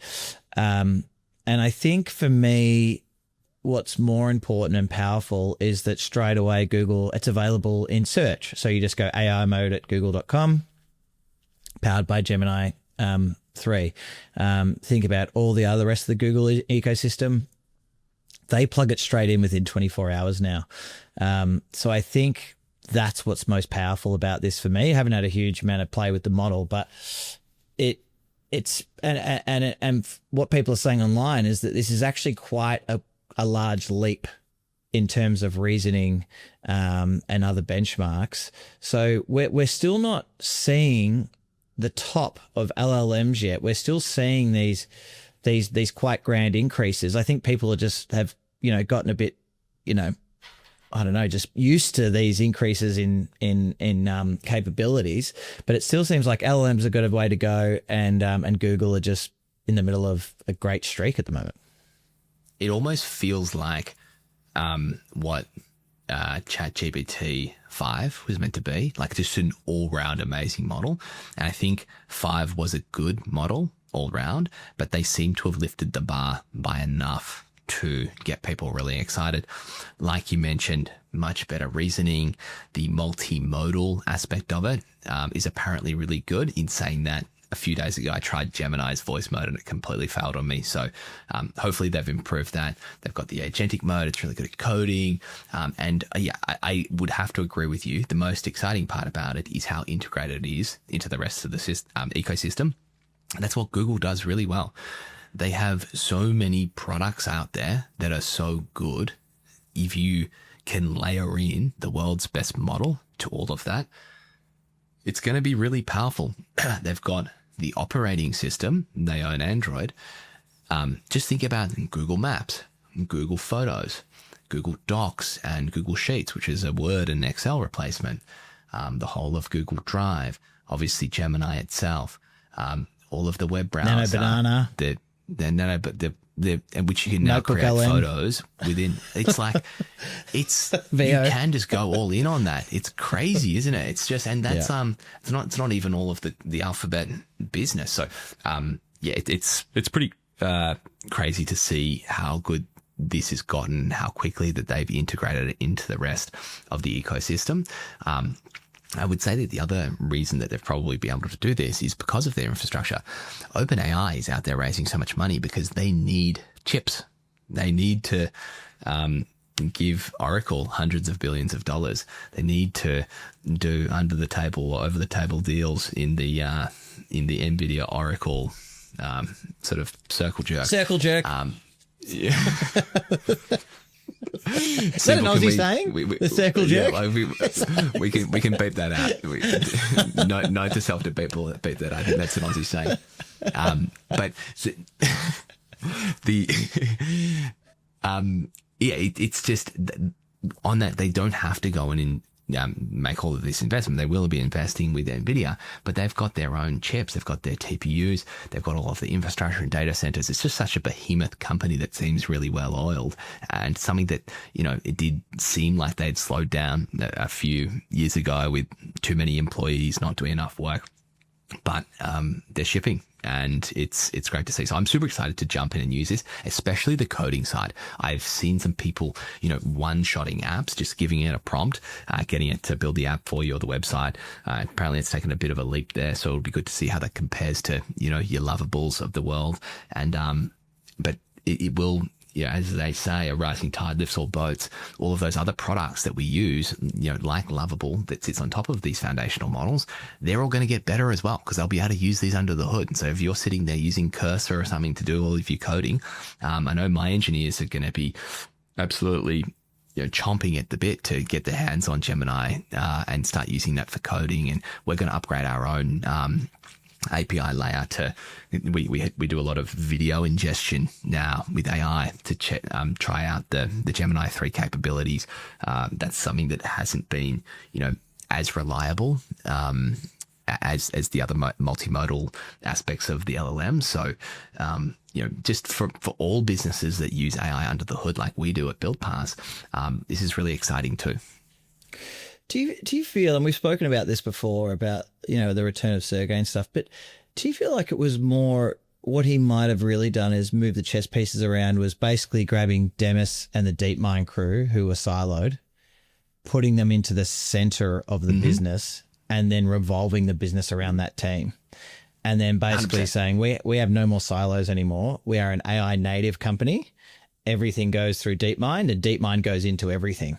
and I think for me, what's more important and powerful is that straight away Google, it's available in search. So you just go AI mode at google.com, powered by Gemini 3. Think about all the other rest of the Google ecosystem. They plug it straight in within 24 hours now. So I think that's what's most powerful about this for me. I haven't had a huge amount of play with the model, but it's what people are saying online is that this is actually quite a large leap in terms of reasoning and other benchmarks. So we're still not seeing the top of LLMs yet. We're still seeing these quite grand increases. I think people have gotten a bit, I don't know, just used to these increases in capabilities. But it still seems like LLMs have got a way to go, and Google are just in the middle of a great streak at the moment. It almost feels like what ChatGPT 5 was meant to be, like just an all-round amazing model. And I think 5 was a good model all round, but they seem to have lifted the bar by enough to get people really excited. Like you mentioned, much better reasoning. The multimodal aspect of it is apparently really good. In saying that, a few days ago, I tried Gemini's voice mode and it completely failed on me. So hopefully they've improved that. They've got the agentic mode. It's really good at coding. I would have to agree with you. The most exciting part about it is how integrated it is into the rest of the ecosystem. And that's what Google does really well. They have so many products out there that are so good. If you can layer in the world's best model to all of that, it's going to be really powerful. They've got the operating system. They own Android. Just think about Google Maps, Google Photos, Google Docs, and Google Sheets, which is a Word and Excel replacement. The whole of Google Drive, obviously Gemini itself, all of the web browser. Nano Banana. Which you can now Notebook create LM. photos within. It's like, you can just go all in on that. It's crazy, isn't it? It's just, and that's, it's not even all of the alphabet business. So, it's pretty, crazy to see how good this has gotten, how quickly that they've integrated it into the rest of the ecosystem. I would say that the other reason that they've probably been able to do this is because of their infrastructure. OpenAI is out there raising so much money because they need chips. They need to give Oracle hundreds of billions of dollars. They need to do under the table or over the table deals in the NVIDIA Oracle sort of circle jerk. Circle jerk. Yeah. Is that an Aussie saying? The circle jerk? Yeah, we can beep that out. Note to self to beep that. I think that's an Aussie saying. But so, it's just on that they don't have to go and make all of this investment. They will be investing with NVIDIA, but they've got their own chips. They've got their TPUs. They've got all of the infrastructure and data centers. It's just such a behemoth company that seems really well oiled, and something that, it did seem like they'd slowed down a few years ago with too many employees not doing enough work. But they're shipping, and it's great to see. So I'm super excited to jump in and use this, especially the coding side. I've seen some people, one-shotting apps, just giving it a prompt, getting it to build the app for you or the website. Apparently it's taken a bit of a leap there, so it'll be good to see how that compares to, your Lovables of the world. And but it will, as they say, a rising tide lifts all boats. All of those other products that we use, like Lovable, that sits on top of these foundational models, they're all going to get better as well because they'll be able to use these under the hood. And so if you're sitting there using Cursor or something to do all of your coding, I know my engineers are going to be absolutely chomping at the bit to get their hands on Gemini and start using that for coding. And we're going to upgrade our own API layer to we do a lot of video ingestion now with AI to try out the Gemini 3 capabilities. That's something that hasn't been as reliable as the other multimodal aspects of the LLM. So just for all businesses that use AI under the hood like we do at BuildPass, this is really exciting too. Do you feel, and we've spoken about this before, about, the return of Sergey and stuff, but do you feel like it was more what he might have really done is move the chess pieces around, was basically grabbing Demis and the DeepMind crew who were siloed, putting them into the center of the business and then revolving the business around that team? And then basically 100%. Saying we have no more silos anymore. We are an AI native company. Everything goes through DeepMind and DeepMind goes into everything.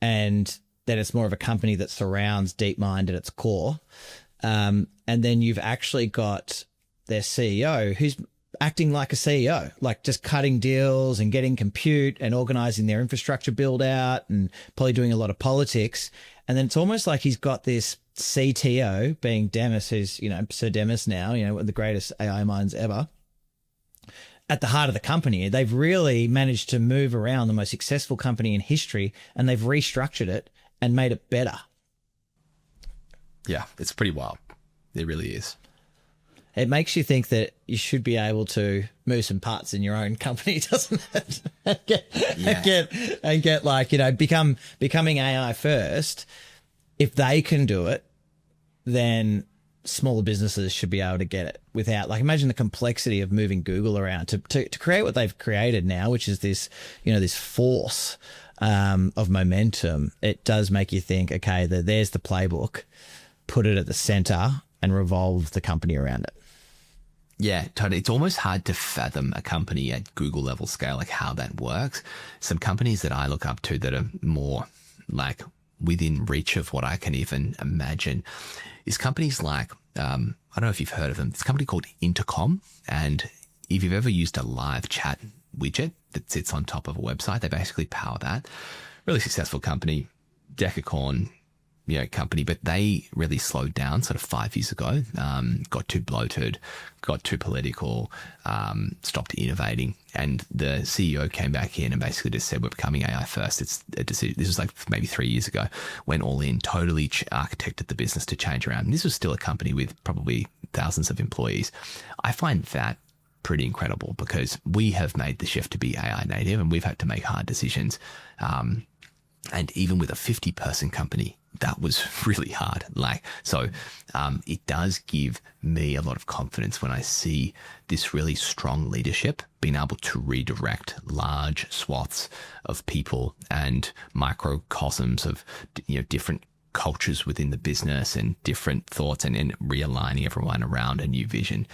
And then it's more of a company that surrounds DeepMind at its core. And then you've actually got their CEO who's acting like a CEO, like just cutting deals and getting compute and organizing their infrastructure build out and probably doing a lot of politics. And then it's almost like he's got this CTO being Demis, who's, Sir Demis now, one of the greatest AI minds ever, at the heart of the company. They've really managed to move around the most successful company in history, and they've restructured it and made it better. Yeah, it's pretty wild. It really is. It makes you think that you should be able to move some parts in your own company, doesn't it? and get like, becoming AI first. If they can do it, then smaller businesses should be able to get it without, like, imagine the complexity of moving Google around to create what they've created now, which is this, this force of momentum. It does make you think, okay, there's the playbook, put it at the center and revolve the company around it. Yeah, totally. It's almost hard to fathom a company at Google level scale, like how that works. Some companies that I look up to that are more like within reach of what I can even imagine is companies like, I don't know if you've heard of them. It's a company called Intercom. And if you've ever used a live chat widget that sits on top of a website, they basically power that. Really successful company, decacorn, company, but they really slowed down sort of 5 years ago, got too bloated, got too political, stopped innovating. And the CEO came back in and basically just said, we're becoming AI first. It's a decision. This was like maybe 3 years ago, went all in, totally architected the business to change around. And this was still a company with probably thousands of employees. I find that pretty incredible because we have made the shift to be AI native and we've had to make hard decisions. And even with a 50-person company, that was really hard. It does give me a lot of confidence when I see this really strong leadership being able to redirect large swaths of people and microcosms of, different cultures within the business and different thoughts and realigning everyone around a new vision.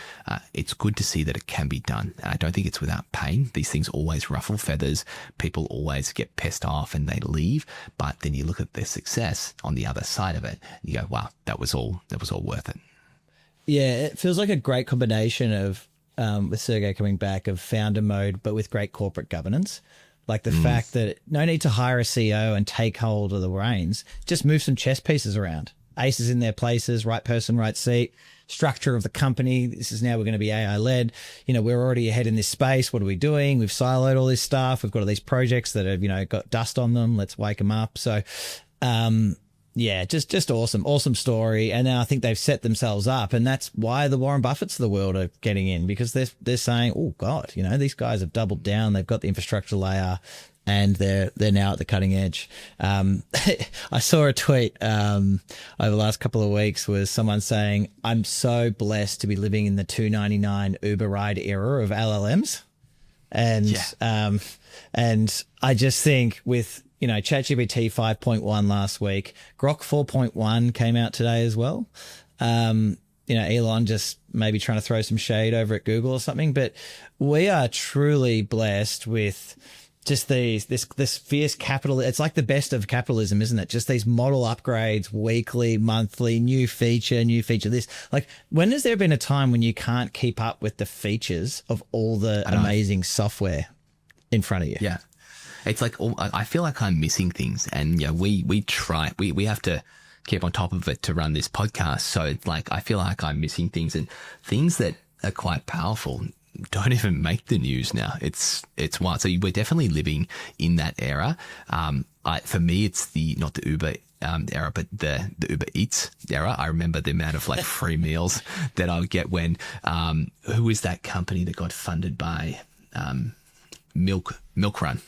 It's good to see that it can be done. And I don't think it's without pain. These things always ruffle feathers. People always get pissed off and they leave. But then you look at their success on the other side of it. And you go, wow, that was all worth it. Yeah, it feels like a great combination of, with Sergey coming back, of founder mode, but with great corporate governance. Like the fact that no need to hire a CEO and take hold of the reins, just move some chess pieces around. Aces in their places, right person, right seat, structure of the company. This is now we're going to be AI led. We're already ahead in this space. What are we doing? We've siloed all this stuff. We've got all these projects that have, got dust on them. Let's wake them up. So, yeah, just awesome story. And now I think they've set themselves up, and that's why the Warren Buffetts of the world are getting in, because they're saying, oh God, these guys have doubled down. They've got the infrastructure layer, and they're now at the cutting edge. I saw a tweet over the last couple of weeks was someone saying, I'm so blessed to be living in the $2.99 Uber ride era of LLMs. And I just think with ChatGPT 5.1 last week, Grok 4.1 came out today as well. Elon just maybe trying to throw some shade over at Google or something, but we are truly blessed with just this fierce capital. It's like the best of capitalism, isn't it? Just these model upgrades, weekly, monthly, new feature, this. Like, when has there been a time when you can't keep up with the features of all the amazing software in front of you? Yeah. It's like I feel like I'm missing things, and we try. We have to keep on top of it to run this podcast. So it's like I feel like I'm missing things, and things that are quite powerful don't even make the news now. It's wild. So we're definitely living in that era. For me, it's not the Uber era, but the Uber Eats era. I remember the amount of like free meals that I would get when who was that company that got funded by Milk Run?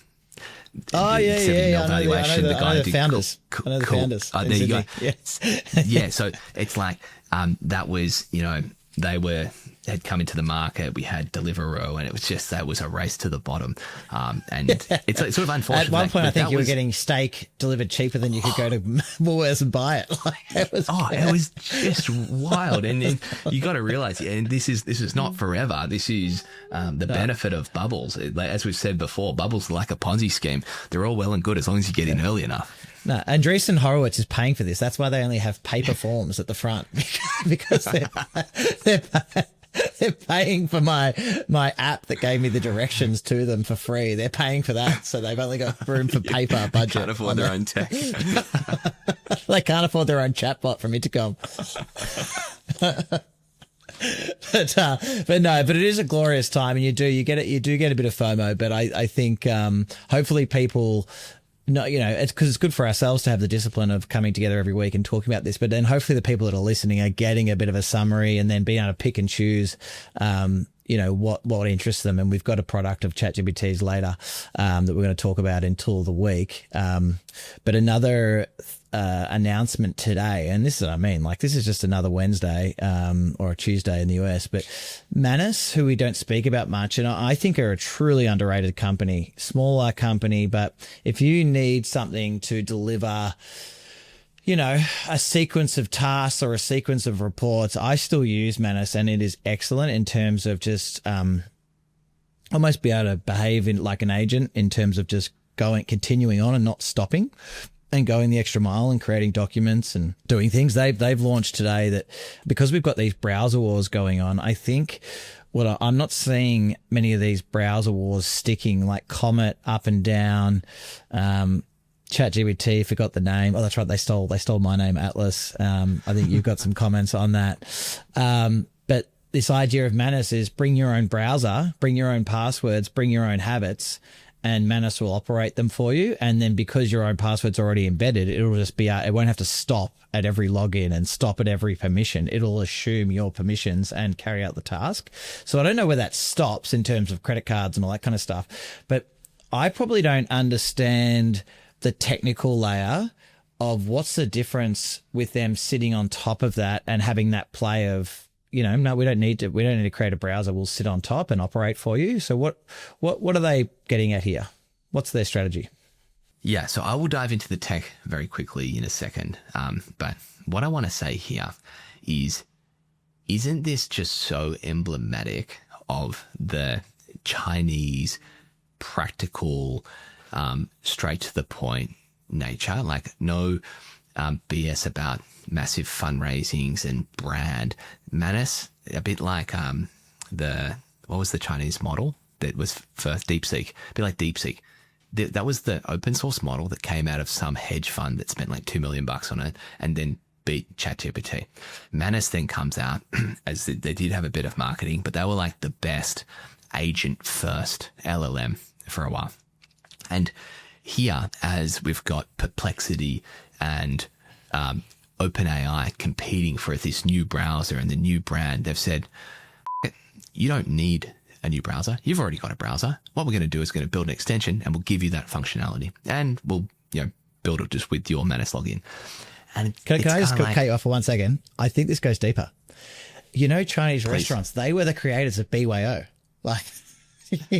Oh, yeah. I know the founders. Cool. I know the founders. There you go. Yes. Yeah. So it's like that was, they had come into the market. We had Deliveroo, and it was just that was a race to the bottom. And it's sort of unfortunate. At one point, I think you were getting steak delivered cheaper than you could go to Woolworths and buy it. It was just wild. And then you got to realize, and this is not forever. This is the benefit of bubbles. As we've said before, bubbles are like a Ponzi scheme. They're all well and good as long as you get in early enough. No, Andreessen Horowitz is paying for this. That's why they only have paper forms at the front because they're paying for my app that gave me the directions to them for free. They're paying for that, so they've only got room for paper budget. They can't afford their own tech. They can't afford their own chatbot from Intercom. But it is a glorious time, and you do get a bit of FOMO. But I think hopefully people. No, it's because it's good for ourselves to have the discipline of coming together every week and talking about this. But then hopefully the people that are listening are getting a bit of a summary and then being able to pick and choose, what interests them. And we've got a product of ChatGPT's later that we're going to talk about until the week. But another announcement today, and this is what I mean, like this is just another Wednesday or a Tuesday in the US, but Manus, who we don't speak about much, and I think are a truly underrated company, smaller company, but if you need something to deliver, a sequence of tasks or a sequence of reports, I still use Manus, and it is excellent in terms of just almost be able to behave like an agent in terms of just continuing on and not stopping. And going the extra mile and creating documents and doing things. They've launched today that because we've got these browser wars going on, I think I'm not seeing many of these browser wars sticking, like Comet up and down, ChatGPT, forgot the name. Oh, that's right. They stole my name, Atlas. I think you've got some comments on that. But this idea of Manus is bring your own browser, bring your own passwords, bring your own habits, and Manus will operate them for you. And then because your own password's already embedded, it'll just be, it won't have to stop at every login and stop at every permission. It'll assume your permissions and carry out the task. So I don't know where that stops in terms of credit cards and all that kind of stuff, but I probably don't understand the technical layer of what's the difference with them sitting on top of that and having that play of, no, we don't need to create a browser. We'll sit on top and operate for you. So what are they getting at here? What's their strategy? Yeah, so I will dive into the tech very quickly in a second. But what I want to say here is, isn't this just so emblematic of the Chinese practical, straight to the point nature? Like no BS about massive fundraisings and brand. Manus, a bit like what was the Chinese model that was first? DeepSeek. A bit like DeepSeek. That was the open source model that came out of some hedge fund that spent like $2 million on it and then beat ChatGPT. Manus then comes out as they did have a bit of marketing, but they were like the best agent first LLM for a while. And here, as we've got Perplexity and OpenAI competing for this new browser and the new brand, they've said, you don't need a new browser. You've already got a browser. What we're going to do is going to build an extension and we'll give you that functionality. And we'll, build it just with your Manus login. And can I just cut you off for 1 second? I think this goes deeper. Chinese restaurants, they were the creators of BYO. Like,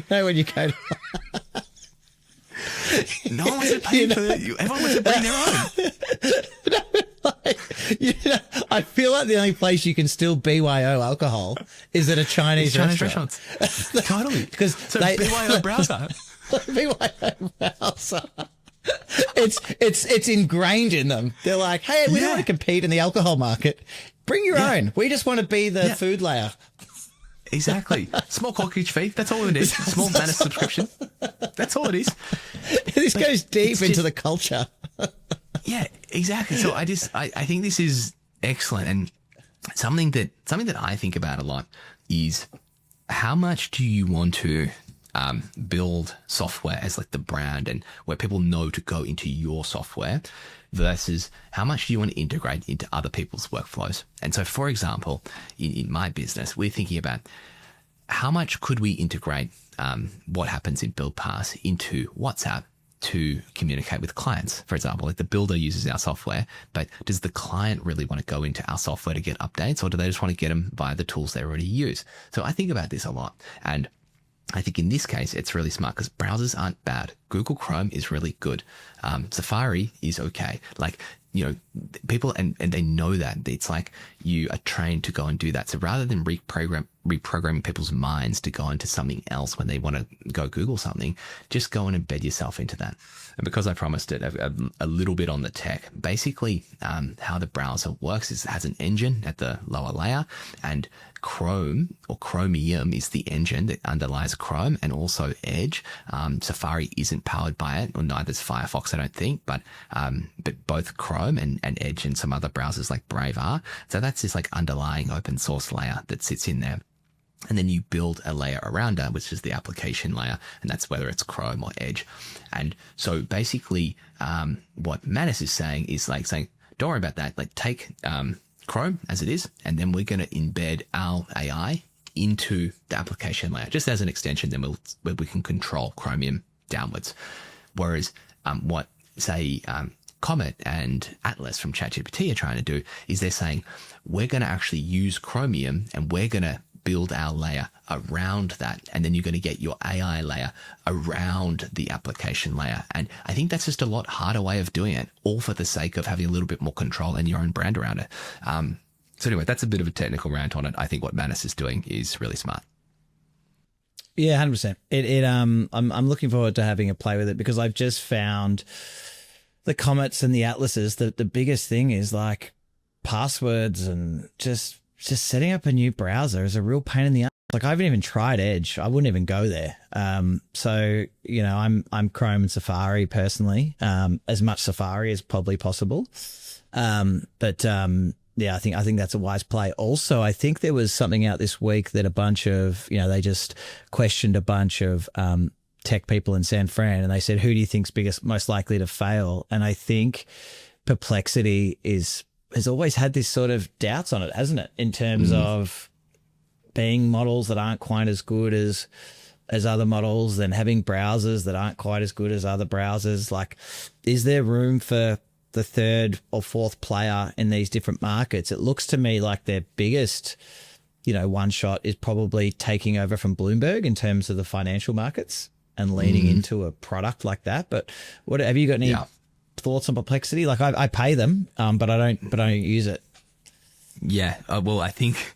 when you go to... No one was paying for it. Everyone was bring their own. I feel like the only place you can still BYO alcohol is at a Chinese restaurant. Totally. Because BYO browser. BYO browser. It's ingrained in them. They're like, hey, we don't want to compete in the alcohol market. Bring your own. We just want to be the food layer. Exactly. Small corkage fee. That's all it is. Small Manus subscription. That's all it is. This goes deep into the culture. Yeah, exactly. So I think this is excellent, and something that I think about a lot is how much do you want to build software as like the brand and where people know to go into your software versus how much do you want to integrate into other people's workflows. And so, for example, in my business, we're thinking about how much could we integrate what happens in Build Pass into WhatsApp to communicate with clients. For example, like the builder uses our software, but does the client really want to go into our software to get updates, or do they just want to get them via the tools they already use? So I think about this a lot, and I think in this case, it's really smart because browsers aren't bad. Google Chrome is really good. Safari is okay. Like, you know, people, and they know that. It's like you are trained to go and do that. So rather than reprogramming people's minds to go into something else when they want to go Google something, just go and embed yourself into that. And because I promised it a little bit on the tech, basically how the browser works is it has an engine at the lower layer, and Chrome or Chromium is the engine that underlies Chrome, and also Edge. Safari isn't powered by it, or neither is Firefox, I don't think, but both Chrome and Edge and some other browsers like Brave are. So that's this like underlying open source layer that sits in there. And then you build a layer around it, which is the application layer, and that's whether it's Chrome or Edge. And so basically what Manus is saying is like saying, don't worry about that. Like take Chrome as it is, and then we're going to embed our AI into the application layer, just as an extension. Then we can control Chromium downwards. Whereas what say Comet and Atlas from ChatGPT are trying to do is they're saying we're going to actually use Chromium and we're going to build our layer around that, and then you're going to get your AI layer around the application layer. And I think that's just a lot harder way of doing it, all for the sake of having a little bit more control and your own brand around it. So anyway, that's a bit of a technical rant on it. I think what Manus is doing is really smart. Yeah, 100%. I'm looking forward to having a play with it, because I've just found the Comets and the Atlases, the biggest thing is like passwords, and just setting up a new browser is a real pain in the ass. Like I haven't even tried Edge. I wouldn't even go there. So, you know, I'm Chrome and Safari personally, as much Safari as probably possible. Yeah, I think that's a wise play. Also, I think there was something out this week that a bunch of, you know, they just questioned a bunch of tech people in San Fran, and they said, who do you think's most likely to fail? And I think Perplexity has always had this sort of doubts on it, hasn't it? In terms of being models that aren't quite as good as other models, and having browsers that aren't quite as good as other browsers. Like, is there room for the third or fourth player in these different markets? It looks to me like their biggest, you know, one shot is probably taking over from Bloomberg in terms of the financial markets and leaning into a product like that. But what have you got any thoughts on Perplexity? Like I pay them, but I don't use it. Yeah. Well, I think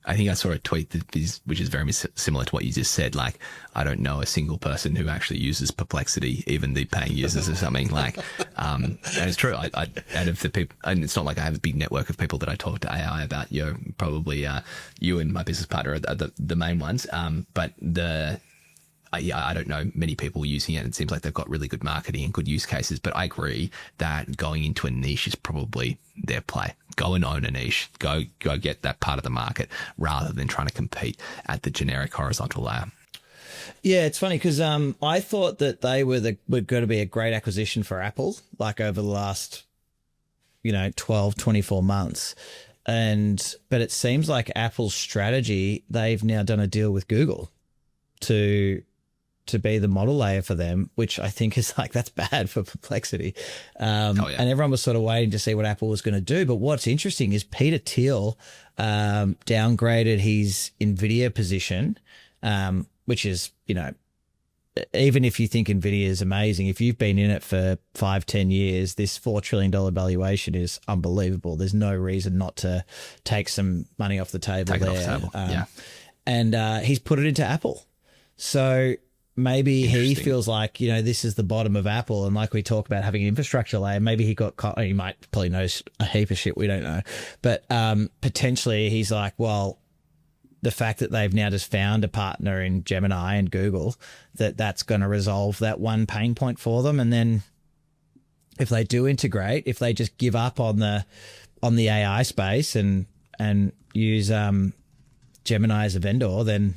I saw a tweet which is very similar to what you just said. Like, I don't know a single person who actually uses Perplexity, even the paying users or something. Like, and it's true. I out of the people, and it's not like I have a big network of people that I talk to AI about. You know, probably you and my business partner are the main ones. But I don't know many people using it. It seems like they've got really good marketing and good use cases, but I agree that going into a niche is probably their play. Go and own a niche. Go get that part of the market rather than trying to compete at the generic horizontal layer. Yeah, it's funny because I thought that they were going to be a great acquisition for Apple, like over the last, 12, 24 months. But it seems like Apple's strategy, they've now done a deal with Google to be the model layer for them, which I think is like, that's bad for Perplexity. And everyone was sort of waiting to see what Apple was going to do. But what's interesting is Peter Thiel downgraded his NVIDIA position, which is, even if you think NVIDIA is amazing, if you've been in it for 5-10 years, this $4 trillion valuation is unbelievable. There's no reason not to take some money off the table there. And he's put it into Apple. So maybe he feels like, this is the bottom of Apple. And like we talk about having an infrastructure layer, maybe he might probably know a heap of shit we don't know. But potentially he's like, well, the fact that they've now just found a partner in Gemini and Google, that's going to resolve that one pain point for them. And then if they do integrate, if they just give up on the AI space and use Gemini as a vendor, then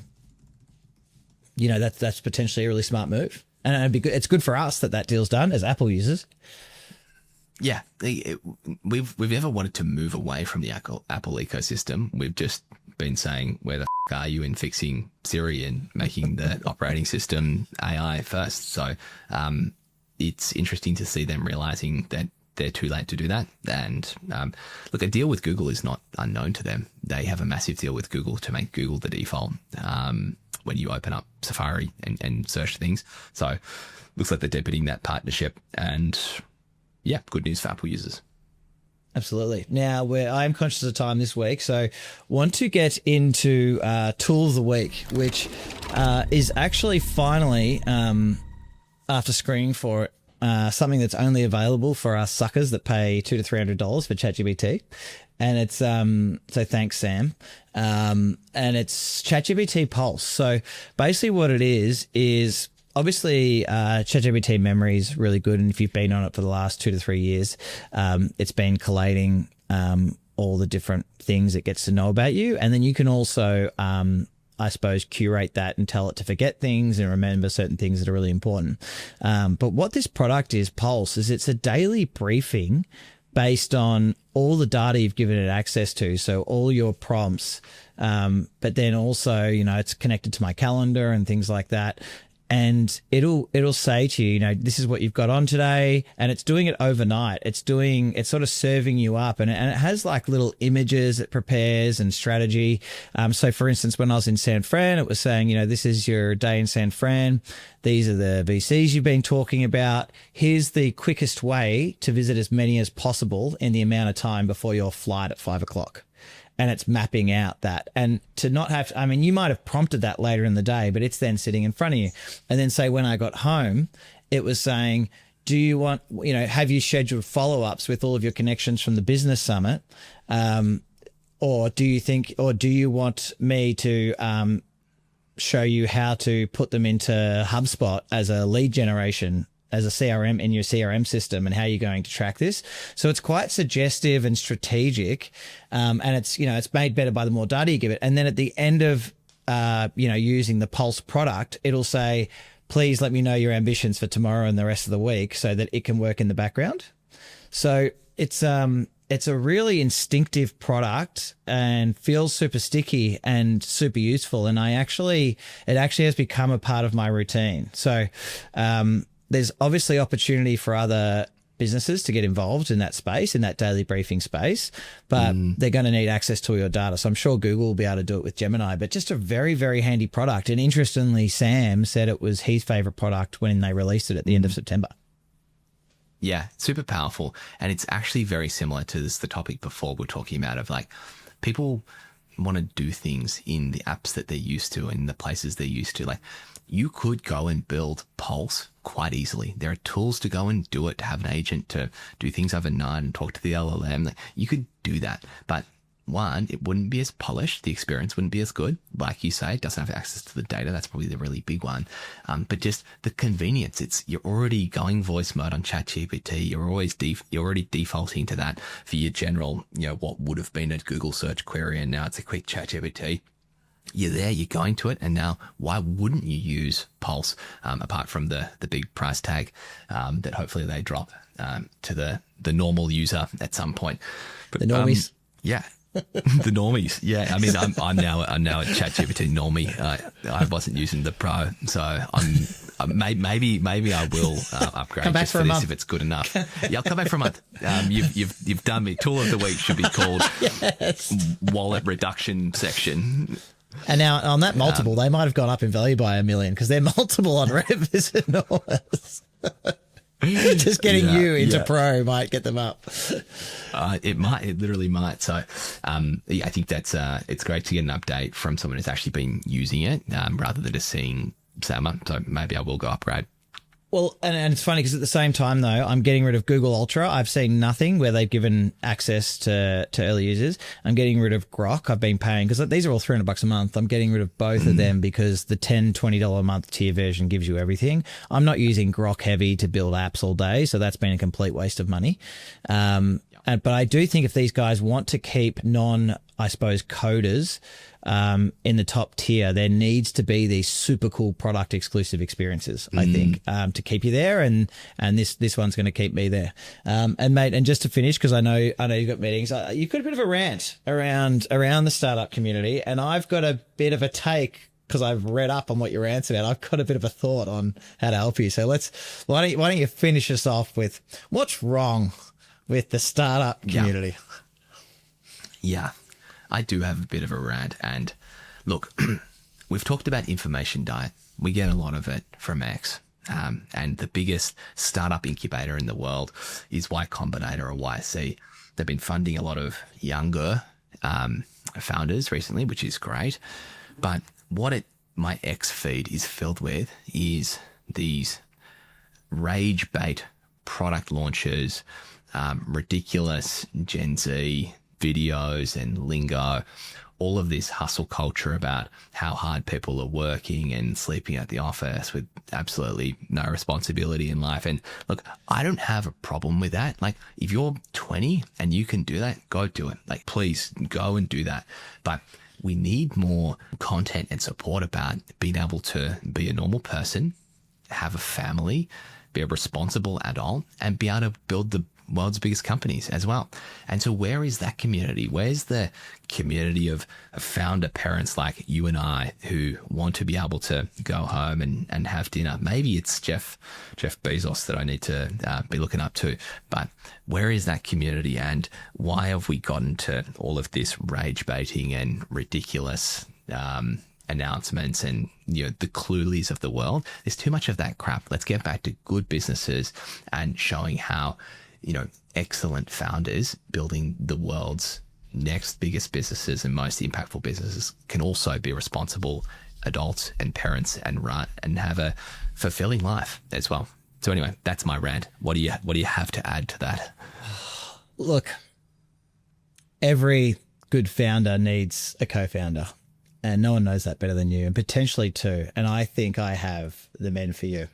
that's potentially a really smart move. And it'd be good. It's good for us that deal's done as Apple users. Yeah, we've never wanted to move away from the Apple ecosystem. We've just been saying, where the are you in fixing Siri and making the operating system AI first? So it's interesting to see them realizing that they're too late to do that. And look, a deal with Google is not unknown to them. They have a massive deal with Google to make Google the default when you open up Safari and search things. So looks like they're deepening that partnership, and yeah, good news for Apple users. Absolutely. Now, I'm conscious of time this week, so want to get into Tool of the Week, which is actually finally, after screening for it, something that's only available for us suckers that pay $200 to $300 for ChatGPT. And it's, so thanks, Sam. And it's ChatGPT Pulse. So basically what it is obviously, ChatGPT memory is really good. And if you've been on it for the last 2 to 3 years, it's been collating, all the different things it gets to know about you. And then you can also, I suppose, curate that and tell it to forget things and remember certain things that are really important. But what this product is, Pulse, is it's a daily briefing based on all the data you've given it access to. So all your prompts, but then also, it's connected to my calendar and things like that. And it'll say to you, this is what you've got on today, and it's doing it overnight. It's sort of serving you up, and it has like little images it prepares and strategy. So for instance, when I was in San Fran, it was saying, this is your day in San Fran. These are the VCs you've been talking about. Here's the quickest way to visit as many as possible in the amount of time before your flight at 5 o'clock. And it's mapping out that. And to not have, you might have prompted that later in the day, but it's then sitting in front of you. And then say when I got home, it was saying, do you want, have you scheduled follow-ups with all of your connections from the business summit? Or do you want me to show you how to put them into HubSpot as a lead generation, as a CRM in your CRM system, and how you're going to track this? So it's quite suggestive and strategic. And it's, it's made better by the more data you give it. And then at the end of, using the Pulse product, it'll say, please let me know your ambitions for tomorrow and the rest of the week so that it can work in the background. So it's a really instinctive product and feels super sticky and super useful. And it actually has become a part of my routine. So, there's obviously opportunity for other businesses to get involved in that space, in that daily briefing space, but they're going to need access to your data. So I'm sure Google will be able to do it with Gemini, but just a very, very handy product. And interestingly, Sam said it was his favorite product when they released it at the end of September. Yeah, super powerful. And it's actually very similar to the topic before we're talking about of like people want to do things in the apps that they're used to and the places they're used to. Like you could go and build Pulse quite easily. There are tools to go and do it, to have an agent to do things overnight and talk to the LLM. Like you could do that. But one, it wouldn't be as polished. The experience wouldn't be as good. Like you say, it doesn't have access to the data. That's probably the really big one. But just the convenience. You're already going voice mode on ChatGPT. You're already defaulting to that for your general, what would have been a Google search query, and now it's a quick ChatGPT. You're there, you're going to it, and now why wouldn't you use Pulse, apart from the big price tag that hopefully they drop to the normal user at some point. But, the normies. Yeah. The normies. Yeah. I'm now a ChatGPT normie. I wasn't using the pro, so maybe I will upgrade come back just for for a this month. if it's good enough. Yeah, I'll come back for a month. You've done me. Tool of the week should be called wallet reduction section. And now on that multiple, they might have gone up in value by $1 million because they're multiple on Rev is enormous. Just getting you into pro might get them up. It literally might. So, I think that's, it's great to get an update from someone who's actually been using it, rather than just seeing Sama. So maybe I will go upgrade. Well, and it's funny because at the same time, though, I'm getting rid of Google Ultra. I've seen nothing where they've given access to early users. I'm getting rid of Grok. I've been paying because these are all $300 a month. I'm getting rid of both of them because the $10-20 a month tier version gives you everything. I'm not using Grok heavy to build apps all day, so that's been a complete waste of money. But I do think if these guys want to keep coders in the top tier, there needs to be these super cool product exclusive experiences, I think, to keep you there. And this one's going to keep me there. And mate, and just to finish, because I know you've got meetings, you've got a bit of a rant around the startup community, and I've got a bit of a take because I've read up on what your rant's about. I've got a bit of a thought on how to help you. So why don't you finish us off with what's wrong with the startup community? Yeah, I do have a bit of a rant. And look, we've talked about information diet. We get a lot of it from X. And the biggest startup incubator in the world is Y Combinator or YC. They've been funding a lot of younger founders recently, which is great. But my X feed is filled with is these rage bait product launches, ridiculous Gen Z videos and lingo, all of this hustle culture about how hard people are working and sleeping at the office with absolutely no responsibility in life. And look, I don't have a problem with that. Like, if you're 20 and you can do that, go do it. Like, please go and do that. But we need more content and support about being able to be a normal person, have a family, be a responsible adult, and be able to build the world's biggest companies as well. And so where is that community? Where's the community of founder parents like you and I who want to be able to go home and have dinner? Maybe it's Jeff Bezos that I need to be looking up to, but where is that community, and why have we gotten to all of this rage baiting and ridiculous announcements and, the Cluelies of the world? There's too much of that crap. Let's get back to good businesses and showing how excellent founders building the world's next biggest businesses and most impactful businesses can also be responsible adults and parents and run and have a fulfilling life as well. So anyway, that's my rant. What do you have to add to that? Look, every good founder needs a co-founder, and no one knows that better than you, and potentially two. And I think I have the men for you.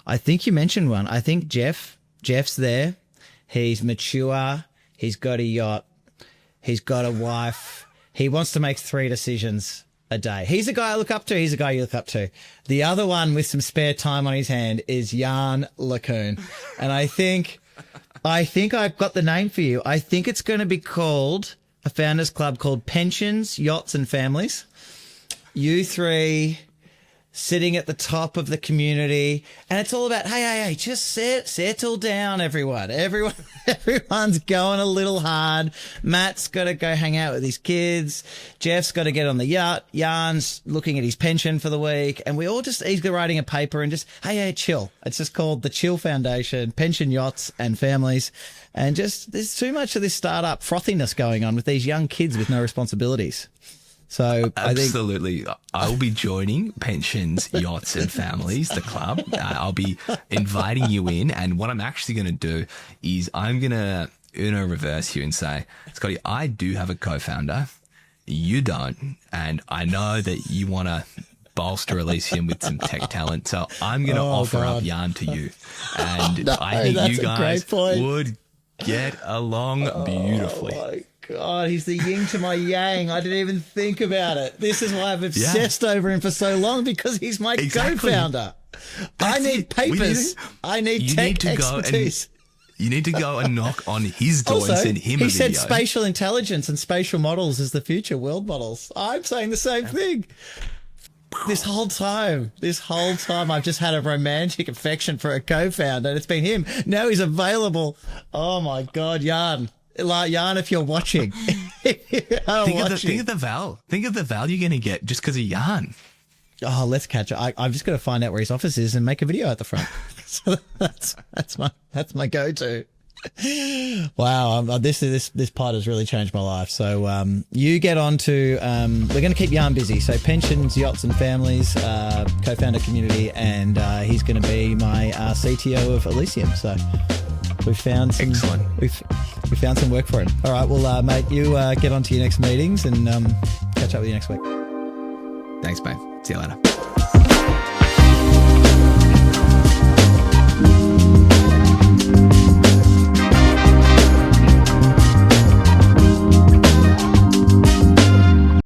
I think you mentioned one. I think Jeff's there. He's mature. He's got a yacht. He's got a wife. He wants to make 3 decisions a day. He's a guy I look up to. He's a guy you look up to. The other one with some spare time on his hand is Yann, LeCun. And I think I've got the name for you. I think it's going to be called a founders club called Pensions, Yachts and Families. You three sitting at the top of the community, and it's all about, hey, just settle down, everyone. Everyone's going a little hard. Matt's got to go hang out with his kids. Jeff's got to get on the yacht. Yann's looking at his pension for the week, and he's writing a paper and just, hey, chill. It's just called the Chill Foundation, Pension, Yachts and Families. And just, there's too much of this startup frothiness going on with these young kids with no responsibilities. So absolutely, I will be joining Pensions, Yachts and Families, the club. I'll be inviting you in, and what I'm actually going to do is I'm going to reverse you and say, Scotty, I do have a co-founder, you don't, and I know that you want to bolster Elysium with some tech talent, so I'm going to offer up Yann to you, and I think you guys would get along beautifully. Oh, God, he's the yin to my yang. I didn't even think about it. This is why I've obsessed over him for so long, because he's my co-founder. I need papers. I need tech expertise. You need to go and knock on his door and send him a video. He said spatial intelligence and spatial models is the future, world models. I'm saying the same thing. This whole time, I've just had a romantic affection for a co-founder, and it's been him. Now he's available. Oh, my God, Yann. Yann, if you're watching. Think of the value you're going to get just because of Yann. Oh, let's catch it. I've just got to find out where his office is and make a video at the front. So that's my go-to. Wow, this pod has really changed my life. So you get on to we're going to keep Yann busy. So Pensions, Yachts and Families, co-founder community, and he's going to be my CTO of Elysium. So we've found some, excellent. We found some work for him. All right, well, mate, you get on to your next meetings and catch up with you next week. Thanks, mate. See you later.